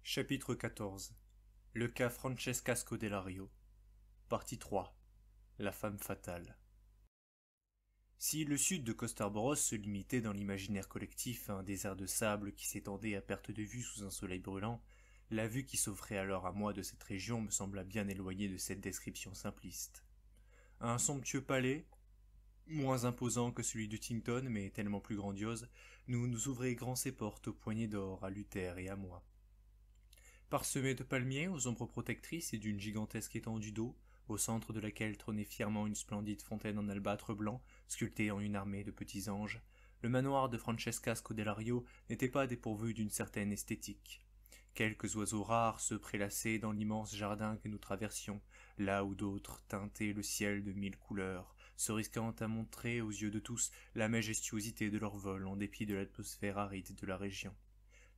Chapitre 14. Le cas Francesca Scodelario. Partie 3. La femme fatale. Si le sud de Costerboros se limitait dans l'imaginaire collectif à un désert de sable qui s'étendait à perte de vue sous un soleil brûlant, la vue qui s'offrait alors à moi de cette région me sembla bien éloignée de cette description simpliste. Un somptueux palais, moins imposant que celui de Tington mais tellement plus grandiose, nous ouvrait grand ses portes aux poignées d'or à Luther et à moi. Parsemé de palmiers aux ombres protectrices et d'une gigantesque étendue d'eau, au centre de laquelle trônait fièrement une splendide fontaine en albâtre blanc, sculptée en une armée de petits anges, le manoir de Francesca Scodelario n'était pas dépourvu d'une certaine esthétique. Quelques oiseaux rares se prélassaient dans l'immense jardin que nous traversions, là où d'autres teintaient le ciel de mille couleurs, se risquant à montrer aux yeux de tous la majestuosité de leur vol en dépit de l'atmosphère aride de la région.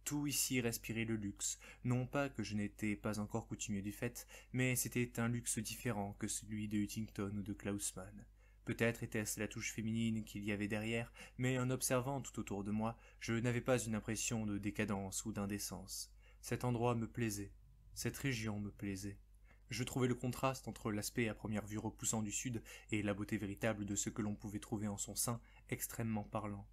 Tout ici respirait le luxe, non pas que je n'étais pas encore coutumier du fait, mais c'était un luxe différent que celui de Huntington ou de Klausmann. Peut-être était-ce la touche féminine qu'il y avait derrière, mais en observant tout autour de moi, je n'avais pas une impression de décadence ou d'indécence. Cet endroit me plaisait, cette région me plaisait. Je trouvais le contraste entre l'aspect à première vue repoussant du sud et la beauté véritable de ce que l'on pouvait trouver en son sein extrêmement parlant.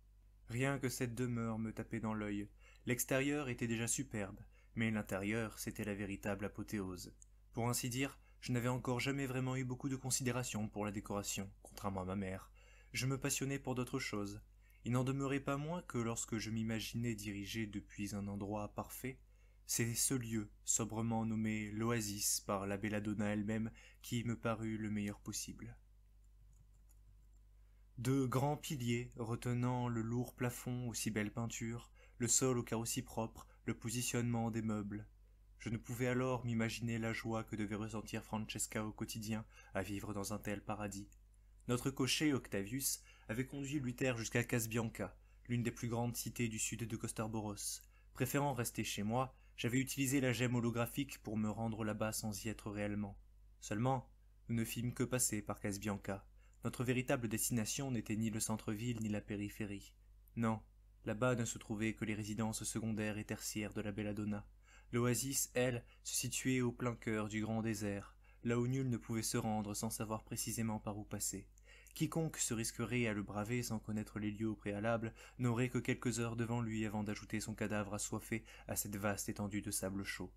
Rien que cette demeure me tapait dans l'œil. L'extérieur était déjà superbe, mais l'intérieur, c'était la véritable apothéose. Pour ainsi dire, je n'avais encore jamais vraiment eu beaucoup de considération pour la décoration, contrairement à ma mère. Je me passionnais pour d'autres choses. Il n'en demeurait pas moins que lorsque je m'imaginais dirigé depuis un endroit parfait, c'est ce lieu, sobrement nommé l'Oasis par la Belladonna elle-même, qui me parut le meilleur possible. De grands piliers retenant le lourd plafond aux si belles peintures, le sol au carreau si propre, le positionnement des meubles. Je ne pouvais alors m'imaginer la joie que devait ressentir Francesca au quotidien à vivre dans un tel paradis. Notre cocher, Octavius, avait conduit Luther jusqu'à Casbianca, l'une des plus grandes cités du sud de Costerboros. Préférant rester chez moi, j'avais utilisé la gemme holographique pour me rendre là-bas sans y être réellement. Seulement, nous ne fîmes que passer par Casbianca. Notre véritable destination n'était ni le centre-ville ni la périphérie. Non, là-bas ne se trouvaient que les résidences secondaires et tertiaires de la Belladonna. L'oasis, elle, se situait au plein cœur du grand désert, là où nul ne pouvait se rendre sans savoir précisément par où passer. Quiconque se risquerait à le braver sans connaître les lieux au préalable n'aurait que quelques heures devant lui avant d'ajouter son cadavre assoiffé à cette vaste étendue de sable chaud.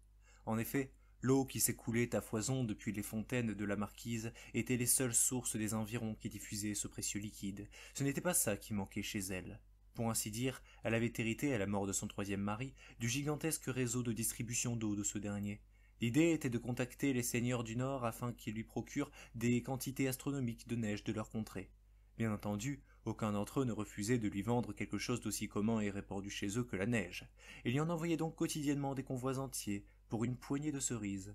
En effet, l'eau qui s'écoulait à foison depuis les fontaines de la marquise était les seules sources des environs qui diffusaient ce précieux liquide. Ce n'était pas ça qui manquait chez elle. Pour ainsi dire, elle avait hérité, à la mort de son troisième mari, du gigantesque réseau de distribution d'eau de ce dernier. L'idée était de contacter les seigneurs du Nord afin qu'ils lui procurent des quantités astronomiques de neige de leur contrée. Bien entendu, aucun d'entre eux ne refusait de lui vendre quelque chose d'aussi commun et répandu chez eux que la neige. Il y en envoyait donc quotidiennement des convois entiers, pour une poignée de cerises.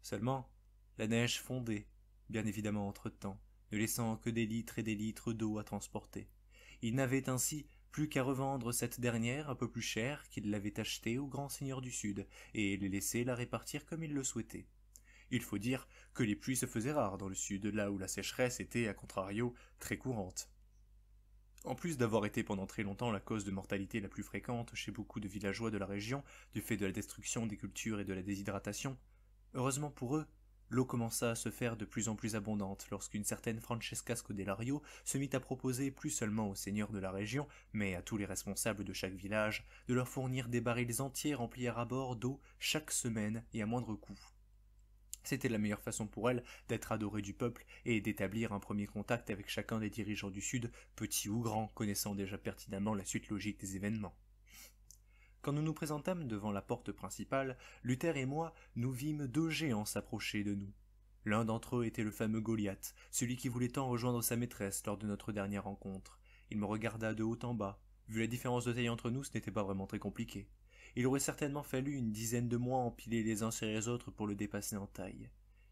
Seulement, la neige fondait, bien évidemment entre-temps, ne laissant que des litres et des litres d'eau à transporter. Il n'avait ainsi plus qu'à revendre cette dernière un peu plus cher qu'il l'avait achetée aux grands seigneurs du Sud, et les laisser la répartir comme il le souhaitait. Il faut dire que les pluies se faisaient rares dans le Sud, là où la sécheresse était, à contrario, très courante. En plus d'avoir été pendant très longtemps la cause de mortalité la plus fréquente chez beaucoup de villageois de la région, du fait de la destruction des cultures et de la déshydratation, heureusement pour eux, l'eau commença à se faire de plus en plus abondante lorsqu'une certaine Francesca Scodelario se mit à proposer plus seulement aux seigneurs de la région, mais à tous les responsables de chaque village, de leur fournir des barils entiers remplis à ras-bord d'eau chaque semaine et à moindre coût. C'était la meilleure façon pour elle d'être adorée du peuple et d'établir un premier contact avec chacun des dirigeants du Sud, petits ou grands, connaissant déjà pertinemment la suite logique des événements. Quand nous nous présentâmes devant la porte principale, Luther et moi nous vîmes deux géants s'approcher de nous. L'un d'entre eux était le fameux Goliath, celui qui voulait tant rejoindre sa maîtresse lors de notre dernière rencontre. Il me regarda de haut en bas. Vu la différence de taille entre nous, ce n'était pas vraiment très compliqué. Il aurait certainement fallu une dizaine de mois empilés les uns sur les autres pour le dépasser en taille.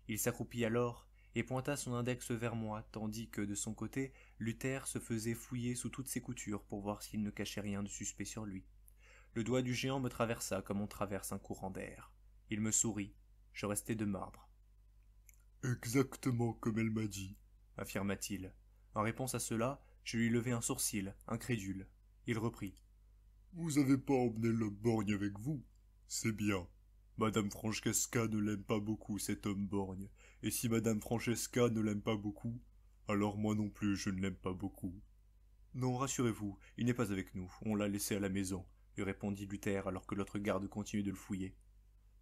Il s'accroupit alors et pointa son index vers moi, tandis que, de son côté, Luther se faisait fouiller sous toutes ses coutures pour voir s'il ne cachait rien de suspect sur lui. Le doigt du géant me traversa comme on traverse un courant d'air. Il me sourit. Je restai de marbre. « Exactement comme elle m'a dit, » affirma-t-il. En réponse à cela, je lui levai un sourcil, incrédule. Il reprit. « Vous avez pas emmené le borgne avec vous? C'est bien. Madame Francesca ne l'aime pas beaucoup, cet homme borgne. Et si Madame Francesca ne l'aime pas beaucoup, alors moi non plus je ne l'aime pas beaucoup. Non, rassurez-vous, il n'est pas avec nous, on l'a laissé à la maison, lui répondit Luther alors que l'autre garde continuait de le fouiller.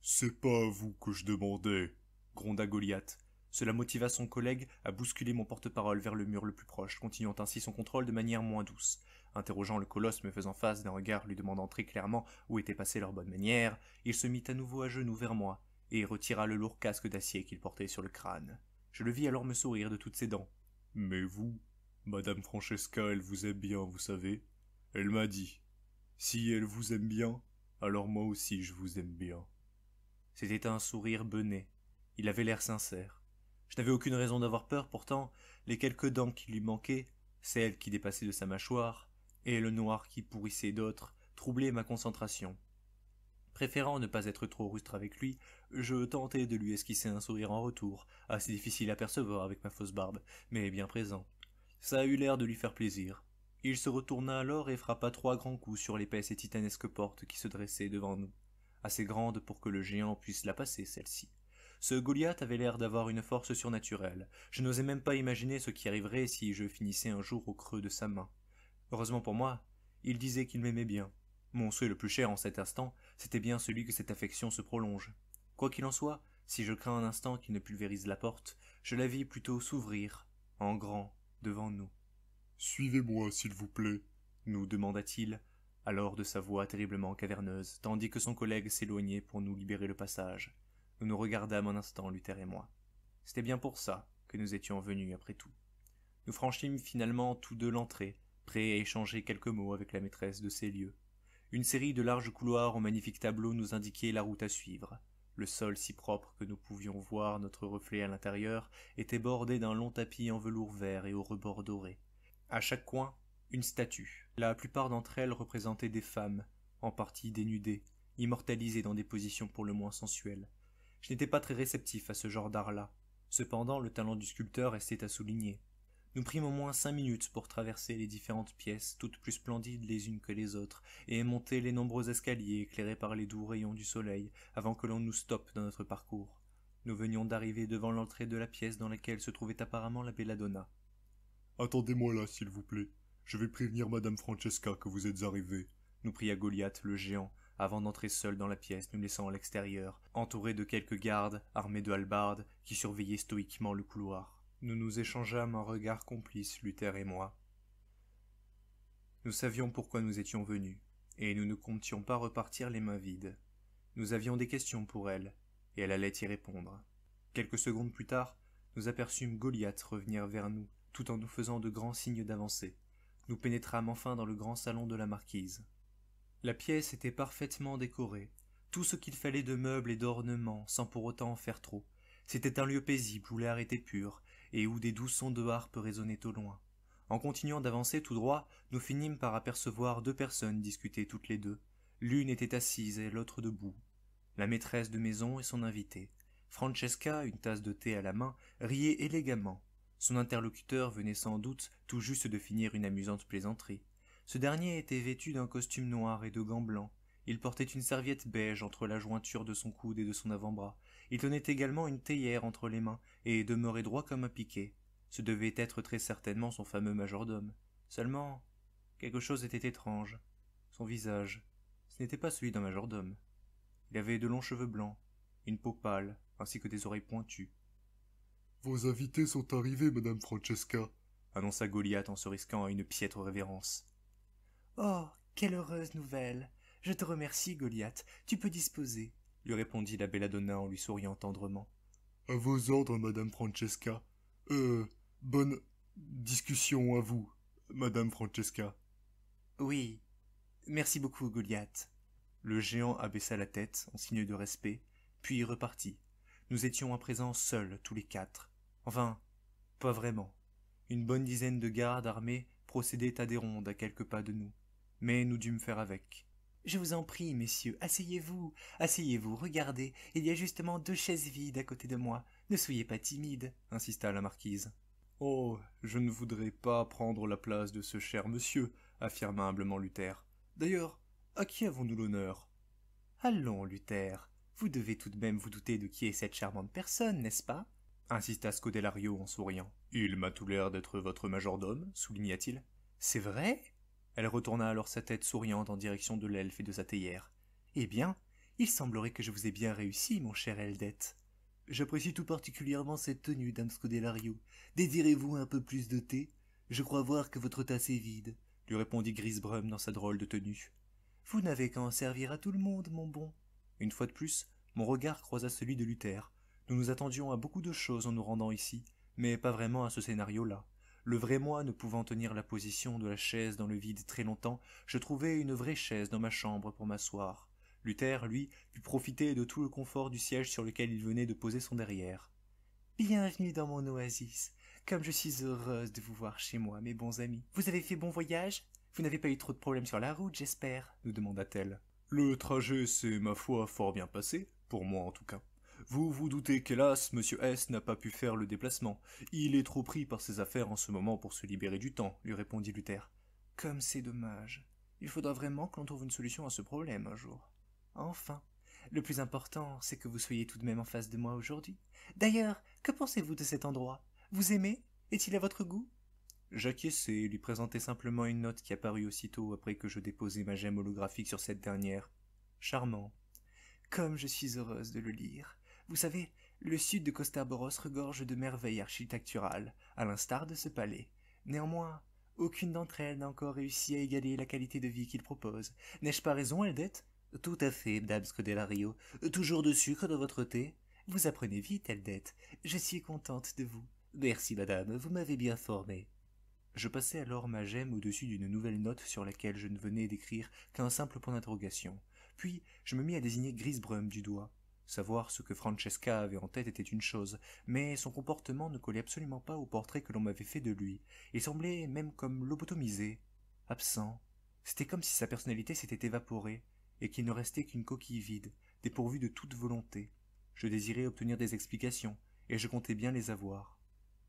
C'est pas à vous que je demandais, Gronda Goliath. Cela motiva son collègue à bousculer mon porte-parole vers le mur le plus proche, continuant ainsi son contrôle de manière moins douce. Interrogeant le colosse me faisant face d'un regard lui demandant très clairement où étaient passées leurs bonnes manières, il se mit à nouveau à genoux vers moi et retira le lourd casque d'acier qu'il portait sur le crâne. Je le vis alors me sourire de toutes ses dents. Mais vous, Madame Francesca, elle vous aime bien, vous savez. Elle m'a dit. Si elle vous aime bien, alors moi aussi je vous aime bien. C'était un sourire benêt. Il avait l'air sincère. Je n'avais aucune raison d'avoir peur, pourtant, les quelques dents qui lui manquaient, celles qui dépassaient de sa mâchoire, et le noir qui pourrissait d'autres, troublaient ma concentration. Préférant ne pas être trop rustre avec lui, je tentai de lui esquisser un sourire en retour, assez difficile à percevoir avec ma fausse barbe, mais bien présent. Ça a eu l'air de lui faire plaisir. Il se retourna alors et frappa 3 grands coups sur l'épaisse et titanesque porte qui se dressait devant nous, assez grande pour que le géant puisse la passer, celle-ci. Ce Goliath avait l'air d'avoir une force surnaturelle. Je n'osais même pas imaginer ce qui arriverait si je finissais un jour au creux de sa main. Heureusement pour moi, il disait qu'il m'aimait bien. Mon souhait le plus cher en cet instant, c'était bien celui que cette affection se prolonge. Quoi qu'il en soit, si je crains un instant qu'il ne pulvérise la porte, je la vis plutôt s'ouvrir, en grand, devant nous. Suivez-moi, s'il vous plaît, nous demanda-t-il, alors de sa voix terriblement caverneuse, tandis que son collègue s'éloignait pour nous libérer le passage. Nous nous regardâmes un instant, Luther et moi. C'était bien pour ça que nous étions venus, après tout. Nous franchîmes finalement tous deux l'entrée, prêts à échanger quelques mots avec la maîtresse de ces lieux. Une série de larges couloirs aux magnifiques tableaux nous indiquaient la route à suivre. Le sol, si propre que nous pouvions voir notre reflet à l'intérieur, était bordé d'un long tapis en velours vert et aux rebords dorés. À chaque coin, une statue. La plupart d'entre elles représentaient des femmes, en partie dénudées, immortalisées dans des positions pour le moins sensuelles. Je n'étais pas très réceptif à ce genre d'art-là. Cependant, le talent du sculpteur restait à souligner. Nous prîmes au moins 5 minutes pour traverser les différentes pièces, toutes plus splendides les unes que les autres, et monter les nombreux escaliers éclairés par les doux rayons du soleil, avant que l'on nous stoppe dans notre parcours. Nous venions d'arriver devant l'entrée de la pièce dans laquelle se trouvait apparemment la belladonna. « Attendez-moi là, s'il vous plaît. Je vais prévenir Madame Francesca que vous êtes arrivé, » nous pria Goliath le géant, avant d'entrer seul dans la pièce, nous laissant à l'extérieur, entourés de quelques gardes armés de hallebardes qui surveillaient stoïquement le couloir. Nous nous échangeâmes un regard complice, Luther et moi. Nous savions pourquoi nous étions venus, et nous ne comptions pas repartir les mains vides. Nous avions des questions pour elle, et elle allait y répondre. Quelques secondes plus tard, nous aperçûmes Goliath revenir vers nous, tout en nous faisant de grands signes d'avancer. Nous pénétrâmes enfin dans le grand salon de la marquise. La pièce était parfaitement décorée, tout ce qu'il fallait de meubles et d'ornements, sans pour autant en faire trop. C'était un lieu paisible où l'air était pur, et où des doux sons de harpe résonnaient au loin. En continuant d'avancer tout droit, nous finîmes par apercevoir 2 personnes discuter toutes les deux. L'une était assise et l'autre debout. La maîtresse de maison et son invitée. Francesca, une tasse de thé à la main, riait élégamment. Son interlocuteur venait sans doute tout juste de finir une amusante plaisanterie. Ce dernier était vêtu d'un costume noir et de gants blancs. Il portait une serviette beige entre la jointure de son coude et de son avant-bras. Il tenait également une théière entre les mains et demeurait droit comme un piquet. Ce devait être très certainement son fameux majordome. Seulement, quelque chose était étrange. Son visage, ce n'était pas celui d'un majordome. Il avait de longs cheveux blancs, une peau pâle, ainsi que des oreilles pointues. « Vos invités sont arrivés, Madame Francesca, » annonça Goliath en se risquant à une piètre révérence. « Oh, quelle heureuse nouvelle! Je te remercie, Goliath, tu peux disposer, » lui répondit la belladonna en lui souriant tendrement. « À vos ordres, Madame Francesca. Bonne discussion à vous, Madame Francesca. » Oui, merci beaucoup, Goliath. Le géant abaissa la tête en signe de respect, puis repartit. Nous étions à présent seuls, tous les 4. Enfin, pas vraiment. Une bonne dizaine de gardes armés procédaient à des rondes à quelques pas de nous, mais nous dûmes faire avec. « Je vous en prie, messieurs, asseyez-vous, regardez, il y a justement 2 chaises vides à côté de moi. Ne soyez pas timides, » insista la marquise. « Oh, je ne voudrais pas prendre la place de ce cher monsieur, » affirma humblement Luther. « D'ailleurs, à qui avons-nous l'honneur ?»« Allons, Luther, Vous devez tout de même vous douter de qui est cette charmante personne, n'est-ce pas insista Scodelario en souriant. Il m'a tout l'air d'être votre majordome, souligna-t-il. C'est vrai Elle retourna alors sa tête souriante en direction de l'elfe et de sa théière. Eh bien, il semblerait que je vous ai bien réussi, mon cher Eldet. J'apprécie tout particulièrement cette tenue, dame Scodelario. Désirez-vous un peu plus de thé? Je crois voir que votre tasse est vide, lui répondit Grisbrum dans sa drôle de tenue. Vous n'avez qu'à en servir à tout le monde, mon bon. Une fois de plus, mon regard croisa celui de Luther. Nous nous attendions à beaucoup de choses en nous rendant ici, mais pas vraiment à ce scénario-là. Le vrai moi ne pouvant tenir la position de la chaise dans le vide très longtemps, je trouvai une vraie chaise dans ma chambre pour m'asseoir. Luther, lui, put profiter de tout le confort du siège sur lequel il venait de poser son derrière. Bienvenue dans mon oasis. Comme je suis heureuse de vous voir chez moi, mes bons amis. Vous avez fait bon voyage? Vous n'avez pas eu trop de problèmes sur la route, j'espère, nous demanda-t-elle. Le trajet s'est, ma foi, fort bien passé, pour moi en tout cas. Vous vous doutez qu'hélas, Monsieur S n'a pas pu faire le déplacement. Il est trop pris par ses affaires en ce moment pour se libérer du temps, lui répondit Luther. Comme c'est dommage. Il faudra vraiment que l'on trouve une solution à ce problème un jour. Enfin, le plus important, c'est que vous soyez tout de même en face de moi aujourd'hui. D'ailleurs, que pensez-vous de cet endroit? Vous aimez? Est-il à votre goût? J'acquiesçai et lui présentai simplement une note qui apparut aussitôt après que je déposai ma gemme holographique sur cette dernière. Charmant. Comme je suis heureuse de le lire. Vous savez, le sud de Costerboros regorge de merveilles architecturales, à l'instar de ce palais. Néanmoins, aucune d'entre elles n'a encore réussi à égaler la qualité de vie qu'il propose. N'ai-je pas raison, Eldet? Tout à fait, Dame Scodelario. Toujours de sucre dans votre thé? Vous apprenez vite, Eldet. Je suis contente de vous. Merci, madame, vous m'avez bien formé. Je passai alors ma gemme au-dessus d'une nouvelle note sur laquelle je ne venais d'écrire qu'un simple point d'interrogation. Puis je me mis à désigner Grisbrum du doigt. Savoir ce que Francesca avait en tête était une chose, mais son comportement ne collait absolument pas au portrait que l'on m'avait fait de lui. Il semblait même comme lobotomisé, absent. C'était comme si sa personnalité s'était évaporée, et qu'il ne restait qu'une coquille vide, dépourvue de toute volonté. Je désirais obtenir des explications, et je comptais bien les avoir.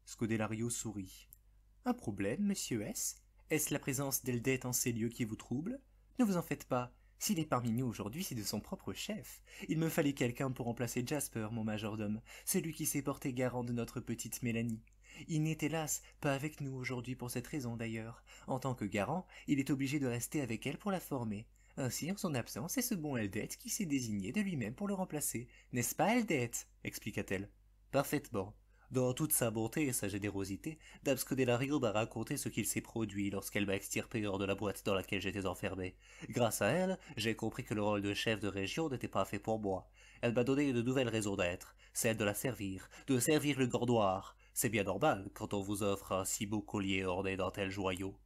Scodelario sourit. Un problème, monsieur S? Est-ce la présence d'Eldet en ces lieux qui vous trouble? Ne vous en faites pas. S'il est parmi nous aujourd'hui, c'est de son propre chef. Il me fallait quelqu'un pour remplacer Jasper, mon majordome, celui qui s'est porté garant de notre petite Mélanie. Il n'est hélas pas avec nous aujourd'hui pour cette raison d'ailleurs. En tant que garant, il est obligé de rester avec elle pour la former. Ainsi, en son absence, c'est ce bon Eldet qui s'est désigné de lui-même pour le remplacer. N'est-ce pas, Eldet? Expliqua-t-elle. Parfaitement. Dans toute sa bonté et sa générosité, Dame Scodelario m'a raconté ce qu'il s'est produit lorsqu'elle m'a extirpé hors de la boîte dans laquelle j'étais enfermé. Grâce à elle, j'ai compris que le rôle de chef de région n'était pas fait pour moi. Elle m'a donné une nouvelle raison d'être, celle de la servir, de servir le Gordoir. C'est bien normal quand on vous offre un si beau collier orné d'un tel joyau.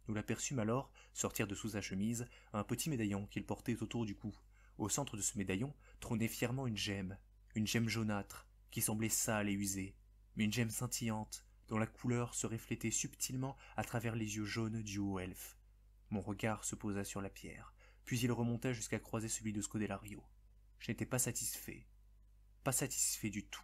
Nous l'aperçûmes alors sortir de sous sa chemise un petit médaillon qu'il portait autour du cou. Au centre de ce médaillon trônait fièrement une gemme jaunâtre, qui semblait sale et usée, mais une gemme scintillante, dont la couleur se reflétait subtilement à travers les yeux jaunes du haut elfe. Mon regard se posa sur la pierre, puis il remonta jusqu'à croiser celui de Scodelario. Je n'étais pas satisfait du tout.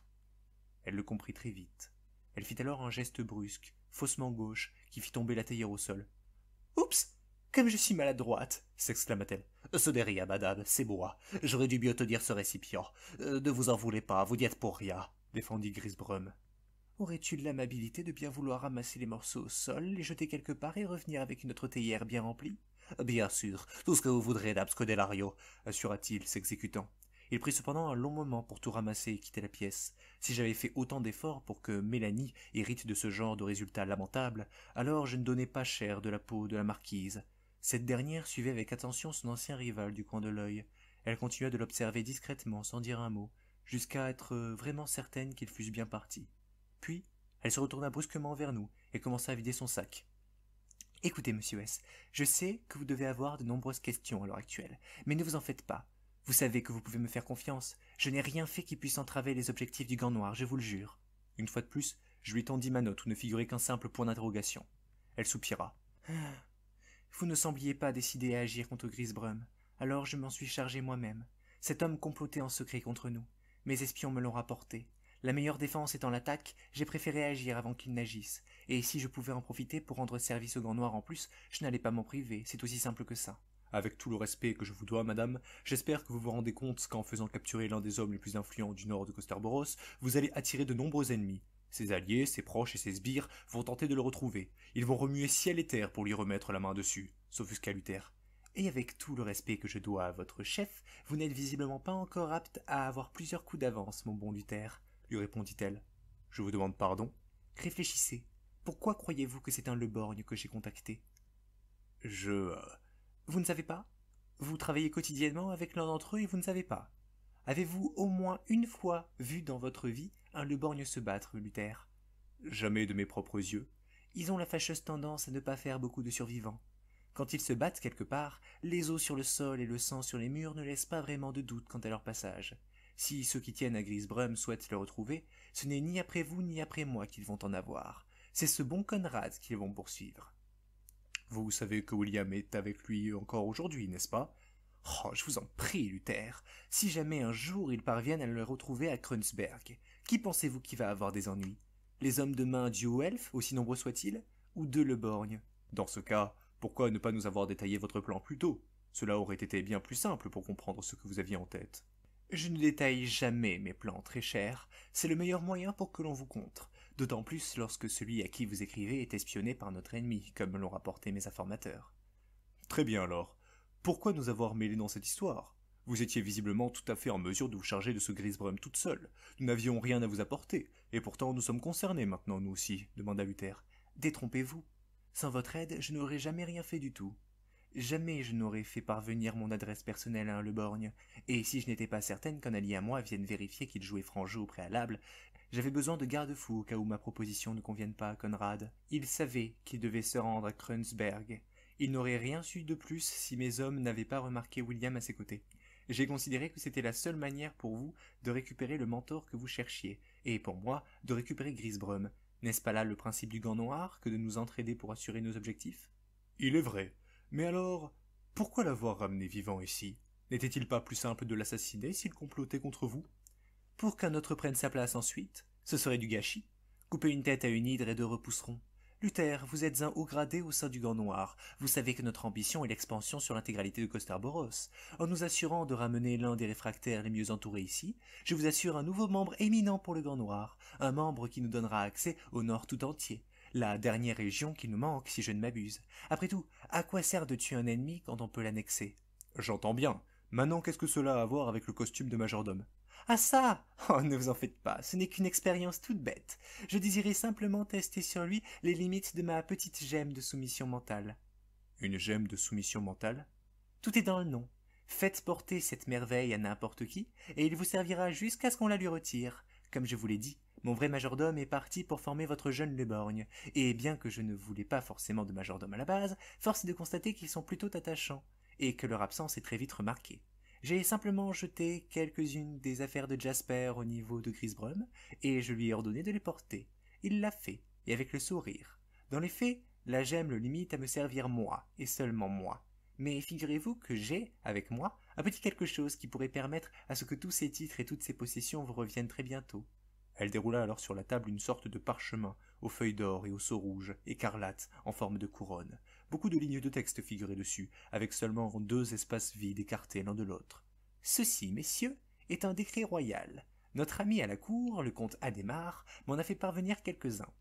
Elle le comprit très vite. Elle fit alors un geste brusque, faussement gauche, qui fit tomber la théière au sol. « Oups! Comme je suis maladroite !» s'exclama-t-elle. « Ce n'est rien, madame, c'est moi. J'aurais dû mieux tenir ce récipient. Ne vous en voulez pas, vous n'y êtes pour rien, » défendit Grisbrum. « Aurais-tu l'amabilité de bien vouloir ramasser les morceaux au sol, les jeter quelque part et revenir avec une autre théière bien remplie ?»« Bien sûr, tout ce que vous voudrez, dame Scodelario, » assura-t-il, s'exécutant. Il prit cependant un long moment pour tout ramasser et quitter la pièce. Si j'avais fait autant d'efforts pour que Mélanie hérite de ce genre de résultats lamentables, alors je ne donnais pas cher de la peau de la marquise. Cette dernière suivait avec attention son ancien rival du coin de l'œil. Elle continua de l'observer discrètement, sans dire un mot, jusqu'à être vraiment certaine qu'ils fussent bien partis. Puis, elle se retourna brusquement vers nous et commença à vider son sac. « Écoutez, monsieur S, je sais que vous devez avoir de nombreuses questions à l'heure actuelle, mais ne vous en faites pas. Vous savez que vous pouvez me faire confiance. Je n'ai rien fait qui puisse entraver les objectifs du Gant Noir, je vous le jure. » Une fois de plus, je lui tendis ma note où ne figurait qu'un simple point d'interrogation. Elle soupira. Vous ne sembliez pas décidé à agir contre Grisbrum, alors je m'en suis chargé moi-même. Cet homme complotait en secret contre nous. Mes espions me l'ont rapporté. La meilleure défense étant l'attaque, j'ai préféré agir avant qu'il n'agisse. Et si je pouvais en profiter pour rendre service au Gant Noir en plus, je n'allais pas m'en priver, c'est aussi simple que ça. Avec tout le respect que je vous dois, madame, j'espère que vous vous rendez compte qu'en faisant capturer l'un des hommes les plus influents du nord de Costerboros, vous allez attirer de nombreux ennemis. Ses alliés, ses proches et ses sbires vont tenter de le retrouver. Ils vont remuer ciel et terre pour lui remettre la main dessus, s'offusqua Luther. Et avec tout le respect que je dois à votre chef, vous n'êtes visiblement pas encore apte à avoir plusieurs coups d'avance, mon bon Luther, lui répondit-elle. Je vous demande pardon. Réfléchissez. Pourquoi croyez-vous que c'est un Leborgne que j'ai contacté? Vous ne savez pas? Vous travaillez quotidiennement avec l'un d'entre eux et vous ne savez pas. Avez-vous au moins une fois vu dans votre vie un Leborgne se battre, Luther? Jamais de mes propres yeux. Ils ont la fâcheuse tendance à ne pas faire beaucoup de survivants. Quand ils se battent quelque part, les os sur le sol et le sang sur les murs ne laissent pas vraiment de doute quant à leur passage. Si ceux qui tiennent à Grisbrum souhaitent le retrouver, ce n'est ni après vous ni après moi qu'ils vont en avoir. C'est ce bon Conrad qu'ils vont poursuivre. Vous savez que William est avec lui encore aujourd'hui, n'est-ce pas? Oh, je vous en prie, Luther. Si jamais un jour ils parviennent à le retrouver à Kreunsberg, qui pensez-vous qui va avoir des ennuis? Les hommes de main du haut elfe, aussi nombreux soient-ils, ou deux Leborgne? Dans ce cas, pourquoi ne pas nous avoir détaillé votre plan plus tôt? Cela aurait été bien plus simple pour comprendre ce que vous aviez en tête. Je ne détaille jamais mes plans, très cher. C'est le meilleur moyen pour que l'on vous contre. D'autant plus lorsque celui à qui vous écrivez est espionné par notre ennemi, comme me l'ont rapporté mes informateurs. Très bien alors. Pourquoi nous avoir mêlés dans cette histoire? Vous étiez visiblement tout à fait en mesure de vous charger de ce Grisbrum toute seule. Nous n'avions rien à vous apporter, et pourtant nous sommes concernés maintenant, nous aussi, demanda Luther. Détrompez-vous. Sans votre aide, je n'aurais jamais rien fait du tout. Jamais je n'aurais fait parvenir mon adresse personnelle à un Leborgne, et si je n'étais pas certaine qu'un allié à moi vienne vérifier qu'il jouait franc jeu au préalable, j'avais besoin de garde-fous au cas où ma proposition ne convienne pas à Conrad. Il savait qu'il devait se rendre à Kreunsberg. Il n'aurait rien su de plus si mes hommes n'avaient pas remarqué William à ses côtés. J'ai considéré que c'était la seule manière pour vous de récupérer le mentor que vous cherchiez, et pour moi de récupérer Grisbrum. N'est-ce pas là le principe du gant noir que de nous entraider pour assurer nos objectifs? Il est vrai. Mais alors, pourquoi l'avoir ramené vivant ici? N'était-il pas plus simple de l'assassiner s'il complotait contre vous? Pour qu'un autre prenne sa place ensuite, ce serait du gâchis. Couper une tête à une hydre et deux repousseront. Luther, vous êtes un haut gradé au sein du Gant Noir. Vous savez que notre ambition est l'expansion sur l'intégralité de Costerboros. En nous assurant de ramener l'un des réfractaires les mieux entourés ici, je vous assure un nouveau membre éminent pour le Gant Noir, un membre qui nous donnera accès au Nord tout entier. La dernière région qui nous manque, si je ne m'abuse. Après tout, à quoi sert de tuer un ennemi quand on peut l'annexer? J'entends bien. Maintenant, qu'est-ce que cela a à voir avec le costume de majordome? Ah ça! Oh, ne vous en faites pas, ce n'est qu'une expérience toute bête. Je désirais simplement tester sur lui les limites de ma petite gemme de soumission mentale. Une gemme de soumission mentale? Tout est dans le nom. Faites porter cette merveille à n'importe qui, et il vous servira jusqu'à ce qu'on la lui retire. Comme je vous l'ai dit, mon vrai majordome est parti pour former votre jeune Leborgne, et bien que je ne voulais pas forcément de majordome à la base, force est de constater qu'ils sont plutôt attachants, et que leur absence est très vite remarquée. J'ai simplement jeté quelques-unes des affaires de Jasper au niveau de Grisbrum, et je lui ai ordonné de les porter. Il l'a fait, et avec le sourire. Dans les faits, la gemme le limite à me servir moi, et seulement moi. Mais figurez-vous que j'ai, avec moi, un petit quelque chose qui pourrait permettre à ce que tous ces titres et toutes ces possessions vous reviennent très bientôt. Elle déroula alors sur la table une sorte de parchemin, aux feuilles d'or et aux sceaux rouges, écarlates, en forme de couronne. Beaucoup de lignes de texte figuraient dessus, avec seulement 2 espaces vides écartés l'un de l'autre. Ceci, messieurs, est un décret royal. Notre ami à la cour, le comte Adhémar, m'en a fait parvenir quelques-uns.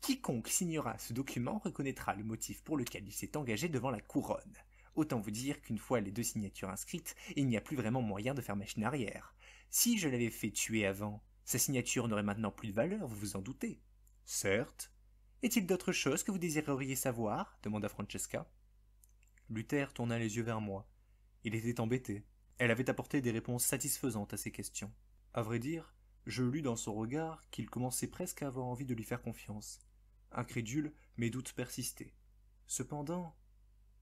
Quiconque signera ce document reconnaîtra le motif pour lequel il s'est engagé devant la couronne. Autant vous dire qu'une fois les 2 signatures inscrites, il n'y a plus vraiment moyen de faire machine arrière. Si je l'avais fait tuer avant, sa signature n'aurait maintenant plus de valeur, vous vous en doutez. Certes. Est-il d'autres choses que vous désireriez savoir? Demanda Francesca. Luther tourna les yeux vers moi. Il était embêté. Elle avait apporté des réponses satisfaisantes à ses questions. À vrai dire, je lus dans son regard qu'il commençait presque à avoir envie de lui faire confiance. Incrédule, mes doutes persistaient. Cependant,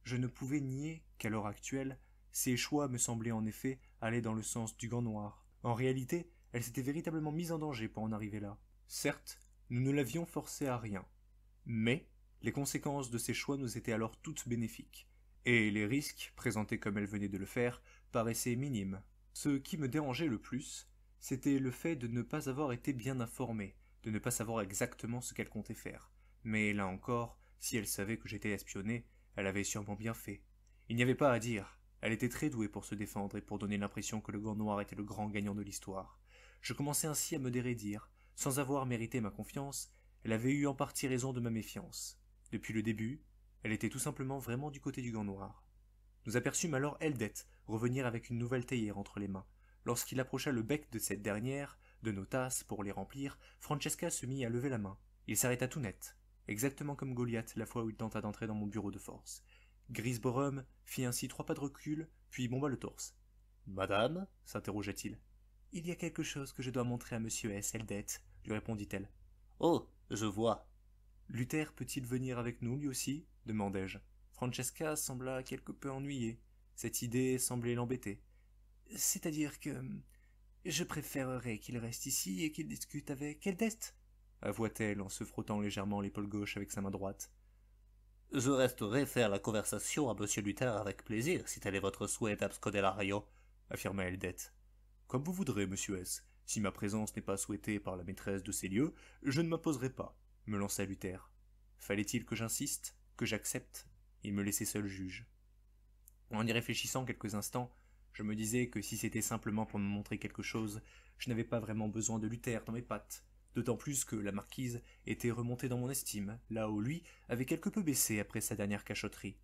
je ne pouvais nier qu'à l'heure actuelle, ses choix me semblaient en effet aller dans le sens du gant noir. En réalité, elle s'était véritablement mise en danger pour en arriver là. Certes, nous ne l'avions forcée à rien. Mais les conséquences de ses choix nous étaient alors toutes bénéfiques. Et les risques, présentés comme elle venait de le faire, paraissaient minimes. Ce qui me dérangeait le plus, c'était le fait de ne pas avoir été bien informée, de ne pas savoir exactement ce qu'elle comptait faire. Mais là encore, si elle savait que j'étais espionné, elle avait sûrement bien fait. Il n'y avait pas à dire. Elle était très douée pour se défendre et pour donner l'impression que le Gant Noir était le grand gagnant de l'histoire. Je commençais ainsi à me dérédire. Sans avoir mérité ma confiance, elle avait eu en partie raison de ma méfiance. Depuis le début, elle était tout simplement vraiment du côté du Gant Noir. Nous aperçûmes alors Eldette revenir avec une nouvelle théière entre les mains. Lorsqu'il approcha le bec de cette dernière, de nos tasses, pour les remplir, Francesca se mit à lever la main. Il s'arrêta tout net, exactement comme Goliath la fois où il tenta d'entrer dans mon bureau de force. Grisborum fit ainsi 3 pas de recul, puis bomba le torse. Madame s'interrogea-t-il. Il y a quelque chose que je dois montrer à monsieur S. Eldette, lui répondit-elle. Oh, je vois. Luther peut-il venir avec nous, lui aussi demandai-je. Francesca sembla quelque peu ennuyée. Cette idée semblait l'embêter. C'est-à-dire que je préférerais qu'il reste ici et qu'il discute avec Eldette, avoua-t-elle en se frottant légèrement l'épaule gauche avec sa main droite. Je resterai faire la conversation à monsieur Luther avec plaisir, si tel est votre souhait d'abscodelario, affirma Eldette. Comme vous voudrez, monsieur S. Si ma présence n'est pas souhaitée par la maîtresse de ces lieux, je ne m'imposerai pas, me lança Luther. Fallait-il que j'insiste, que j'accepte? Il me laissait seul juge. En y réfléchissant quelques instants, je me disais que si c'était simplement pour me montrer quelque chose, je n'avais pas vraiment besoin de Luther dans mes pattes, d'autant plus que la marquise était remontée dans mon estime, là où lui avait quelque peu baissé après sa dernière cachotterie.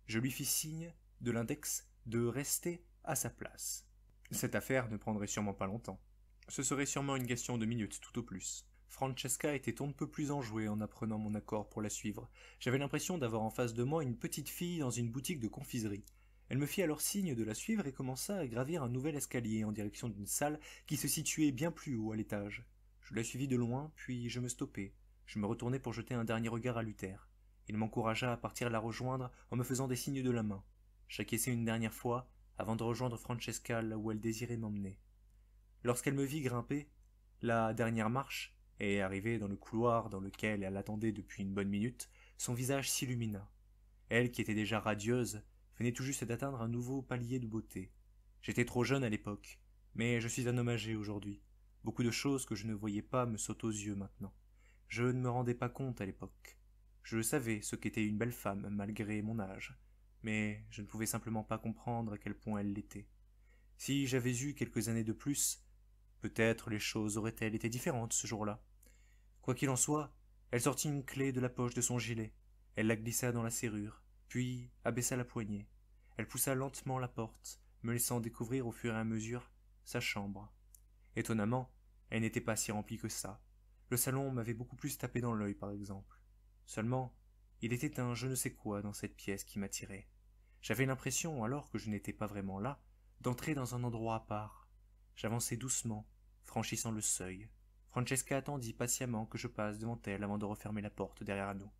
Je lui fis signe, de l'index, de rester à sa place. Cette affaire ne prendrait sûrement pas longtemps. Ce serait sûrement une question de minutes tout au plus. Francesca était on ne peut plus enjouée en apprenant mon accord pour la suivre. J'avais l'impression d'avoir en face de moi une petite fille dans une boutique de confiserie. Elle me fit alors signe de la suivre et commença à gravir un nouvel escalier en direction d'une salle qui se situait bien plus haut à l'étage. Je la suivis de loin, puis je me stoppai. Je me retournai pour jeter un dernier regard à Luther. Il m'encouragea à partir la rejoindre en me faisant des signes de la main. J'acquiesçai une dernière fois avant de rejoindre Francesca là où elle désirait m'emmener. Lorsqu'elle me vit grimper la dernière marche et arriver dans le couloir dans lequel elle attendait depuis une bonne minute, son visage s'illumina. Elle, qui était déjà radieuse, venait tout juste d'atteindre un nouveau palier de beauté. J'étais trop jeune à l'époque, mais je suis un homme âgé aujourd'hui. Beaucoup de choses que je ne voyais pas me sautent aux yeux maintenant. Je ne me rendais pas compte à l'époque. Je savais ce qu'était une belle femme malgré mon âge, mais je ne pouvais simplement pas comprendre à quel point elle l'était. Si j'avais eu quelques années de plus, peut-être les choses auraient-elles été différentes ce jour-là. Quoi qu'il en soit, elle sortit une clé de la poche de son gilet. Elle la glissa dans la serrure, puis abaissa la poignée. Elle poussa lentement la porte, me laissant découvrir au fur et à mesure sa chambre. Étonnamment, elle n'était pas si remplie que ça. Le salon m'avait beaucoup plus tapé dans l'œil, par exemple. Seulement, il était un je ne sais quoi dans cette pièce qui m'attirait. J'avais l'impression, alors que je n'étais pas vraiment là, d'entrer dans un endroit à part. J'avançai doucement, franchissant le seuil. Francesca attendit patiemment que je passe devant elle avant de refermer la porte derrière nous.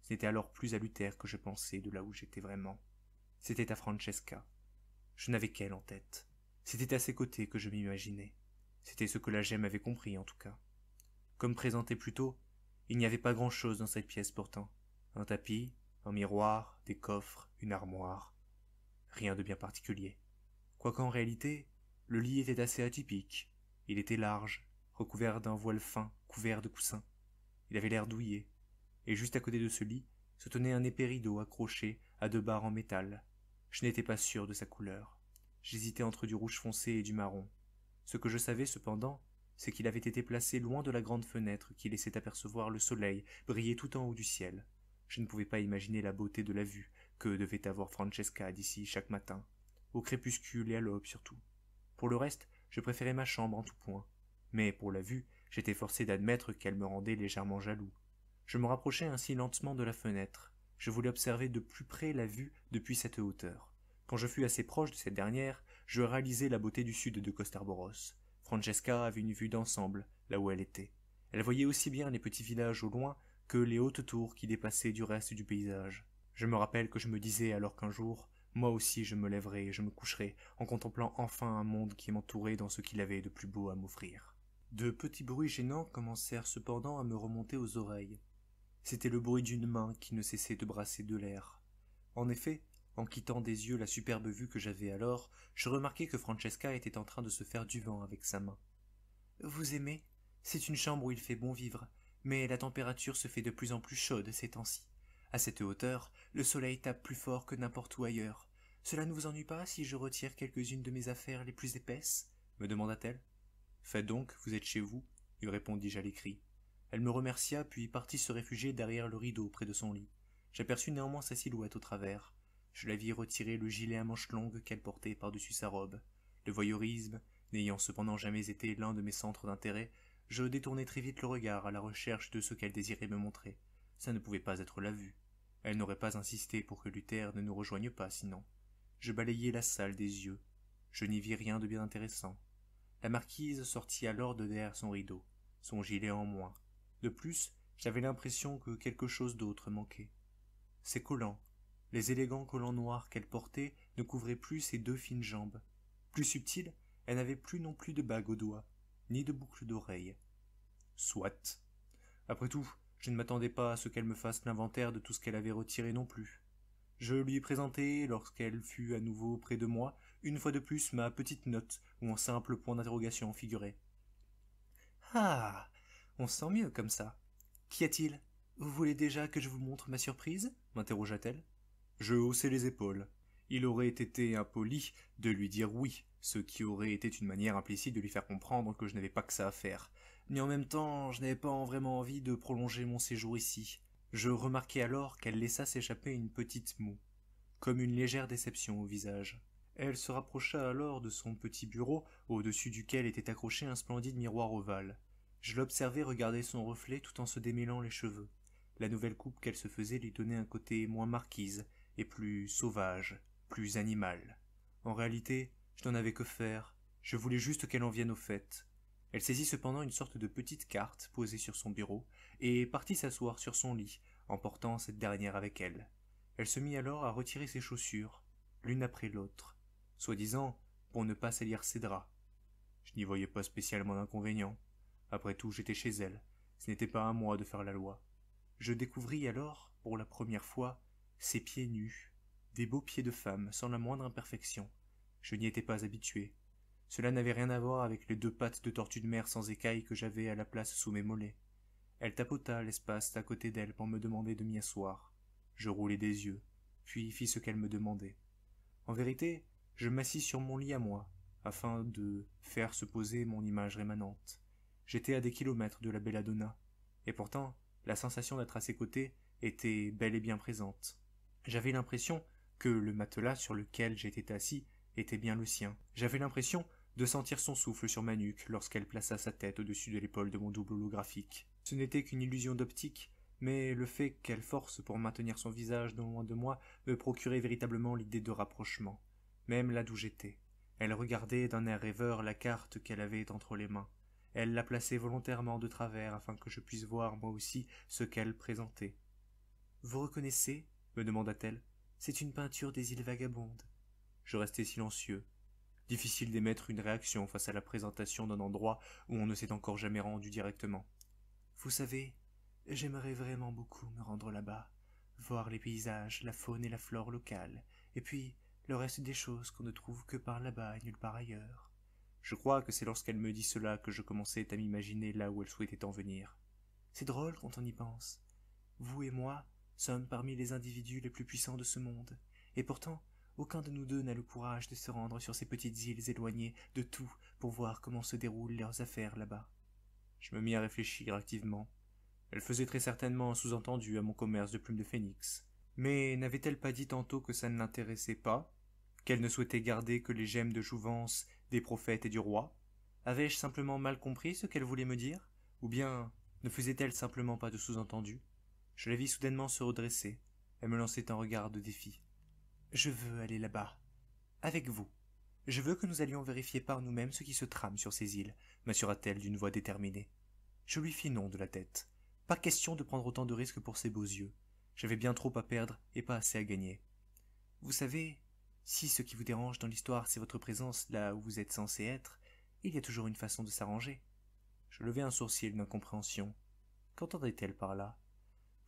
Ce n'était alors plus à Luther que je pensais de là où j'étais vraiment. C'était à Francesca. Je n'avais qu'elle en tête. C'était à ses côtés que je m'imaginais. C'était ce que la gemme avait compris, en tout cas. Comme présenté plus tôt, il n'y avait pas grand-chose dans cette pièce pourtant. Un tapis, un miroir, des coffres, une armoire. Rien de bien particulier. Quoiqu'en réalité, le lit était assez atypique. Il était large, recouvert d'un voile fin, couvert de coussins. Il avait l'air douillet, et juste à côté de ce lit se tenait un épais rideau accroché à 2 barres en métal. Je n'étais pas sûr de sa couleur. J'hésitais entre du rouge foncé et du marron. Ce que je savais cependant, c'est qu'il avait été placé loin de la grande fenêtre qui laissait apercevoir le soleil briller tout en haut du ciel. Je ne pouvais pas imaginer la beauté de la vue que devait avoir Francesca d'ici chaque matin, au crépuscule et à l'aube surtout. Pour le reste, je préférais ma chambre en tout point, mais pour la vue, j'étais forcé d'admettre qu'elle me rendait légèrement jaloux. Je me rapprochai ainsi lentement de la fenêtre. Je voulais observer de plus près la vue depuis cette hauteur. Quand je fus assez proche de cette dernière, je réalisai la beauté du sud de Costerboros. Francesca avait une vue d'ensemble, là où elle était. Elle voyait aussi bien les petits villages au loin que les hautes tours qui dépassaient du reste du paysage. Je me rappelle que je me disais alors qu'un jour, moi aussi je me lèverai et je me coucherai en contemplant enfin un monde qui m'entourait dans ce qu'il avait de plus beau à m'offrir. De petits bruits gênants commencèrent cependant à me remonter aux oreilles. C'était le bruit d'une main qui ne cessait de brasser de l'air. En effet, en quittant des yeux la superbe vue que j'avais alors, je remarquai que Francesca était en train de se faire du vent avec sa main. « Vous aimez ? C'est une chambre où il fait bon vivre, mais la température se fait de plus en plus chaude ces temps-ci. À cette hauteur, le soleil tape plus fort que n'importe où ailleurs. Cela ne vous ennuie pas si je retire quelques-unes de mes affaires les plus épaisses me demanda-t-elle. Faites donc, vous êtes chez vous, lui répondis-je à l'écrit. Elle me remercia, puis partit se réfugier derrière le rideau près de son lit. J'aperçus néanmoins sa silhouette au travers. Je la vis retirer le gilet à manches longues qu'elle portait par-dessus sa robe. Le voyeurisme, n'ayant cependant jamais été l'un de mes centres d'intérêt, je détournai très vite le regard à la recherche de ce qu'elle désirait me montrer. Ça ne pouvait pas être la vue. Elle n'aurait pas insisté pour que Luther ne nous rejoigne pas, sinon. Je balayai la salle des yeux. Je n'y vis rien de bien intéressant. La marquise sortit alors de derrière son rideau, son gilet en moins. De plus, j'avais l'impression que quelque chose d'autre manquait. Ses collants, les élégants collants noirs qu'elle portait, ne couvraient plus ses 2 fines jambes. Plus subtile, elle n'avait plus non plus de bague au doigt, ni de boucle d'oreille. Soit. Après tout, je ne m'attendais pas à ce qu'elle me fasse l'inventaire de tout ce qu'elle avait retiré non plus. Je lui présentai, lorsqu'elle fut à nouveau près de moi, une fois de plus ma petite note où un simple point d'interrogation figurait. « Ah, on se sent mieux comme ça. Qu'y a-t-il? Vous voulez déjà que je vous montre ma surprise ?» m'interrogea-t-elle. Je haussai les épaules. Il aurait été impoli de lui dire oui, ce qui aurait été une manière implicite de lui faire comprendre que je n'avais pas que ça à faire. Mais en même temps, je n'avais pas vraiment envie de prolonger mon séjour ici. Je remarquai alors qu'elle laissa s'échapper une petite moue, comme une légère déception au visage. Elle se rapprocha alors de son petit bureau, au-dessus duquel était accroché un splendide miroir ovale. Je l'observai regarder son reflet tout en se démêlant les cheveux. La nouvelle coupe qu'elle se faisait lui donnait un côté moins marquise, et plus sauvage, plus animal. En réalité, je n'en avais que faire. Je voulais juste qu'elle en vienne au fait. Elle saisit cependant une sorte de petite carte posée sur son bureau, et partit s'asseoir sur son lit, emportant cette dernière avec elle. Elle se mit alors à retirer ses chaussures, l'une après l'autre, soi-disant pour ne pas salir ses draps. Je n'y voyais pas spécialement d'inconvénient. Après tout, j'étais chez elle. Ce n'était pas à moi de faire la loi. Je découvris alors, pour la première fois, ses pieds nus, des beaux pieds de femme, sans la moindre imperfection. Je n'y étais pas habitué. Cela n'avait rien à voir avec les 2 pattes de tortue de mer sans écailles que j'avais à la place sous mes mollets. Elle tapota l'espace à côté d'elle pour me demander de m'y asseoir. Je roulai des yeux, puis fis ce qu'elle me demandait. En vérité, je m'assis sur mon lit à moi, afin de faire se poser mon image rémanente. J'étais à des kilomètres de la belladonna, et pourtant, la sensation d'être à ses côtés était bel et bien présente. J'avais l'impression que le matelas sur lequel j'étais assis était bien le sien. J'avais l'impression de sentir son souffle sur ma nuque lorsqu'elle plaça sa tête au-dessus de l'épaule de mon double holographique. Ce n'était qu'une illusion d'optique, mais le fait qu'elle force pour maintenir son visage non loin de moi me procurait véritablement l'idée de rapprochement, même là d'où j'étais. Elle regardait d'un air rêveur la carte qu'elle avait entre les mains. Elle la plaçait volontairement de travers afin que je puisse voir moi aussi ce qu'elle présentait. « Vous reconnaissez ?» me demanda-t-elle. « C'est une peinture des îles Vagabondes. » Je restai silencieux. Difficile d'émettre une réaction face à la présentation d'un endroit où on ne s'est encore jamais rendu directement. « Vous savez, j'aimerais vraiment beaucoup me rendre là-bas, voir les paysages, la faune et la flore locales, et puis le reste des choses qu'on ne trouve que par là-bas et nulle part ailleurs. » Je crois que c'est lorsqu'elle me dit cela que je commençais à m'imaginer là où elle souhaitait en venir. C'est drôle quand on y pense. Vous et moi sommes parmi les individus les plus puissants de ce monde, et pourtant aucun de nous deux n'a le courage de se rendre sur ces petites îles éloignées de tout pour voir comment se déroulent leurs affaires là-bas. Je me mis à réfléchir activement. Elle faisait très certainement un sous-entendu à mon commerce de plumes de phénix. Mais n'avait-elle pas dit tantôt que ça ne l'intéressait pas, qu'elle ne souhaitait garder que les gemmes de jouvence des prophètes et du roi? Avais-je simplement mal compris ce qu'elle voulait me dire? Ou bien ne faisait-elle simplement pas de sous-entendu? Je la vis soudainement se redresser. Elle me lançait un regard de défi. « Je veux aller là-bas. Avec vous. Je veux que nous allions vérifier par nous-mêmes ce qui se trame sur ces îles, » m'assura-t-elle d'une voix déterminée. Je lui fis non de la tête. Pas question de prendre autant de risques pour ses beaux yeux. J'avais bien trop à perdre et pas assez à gagner. Vous savez, si ce qui vous dérange dans l'histoire c'est votre présence là où vous êtes censé être, il y a toujours une façon de s'arranger. Je levai un sourcil d'incompréhension. Qu'entendait-elle par là?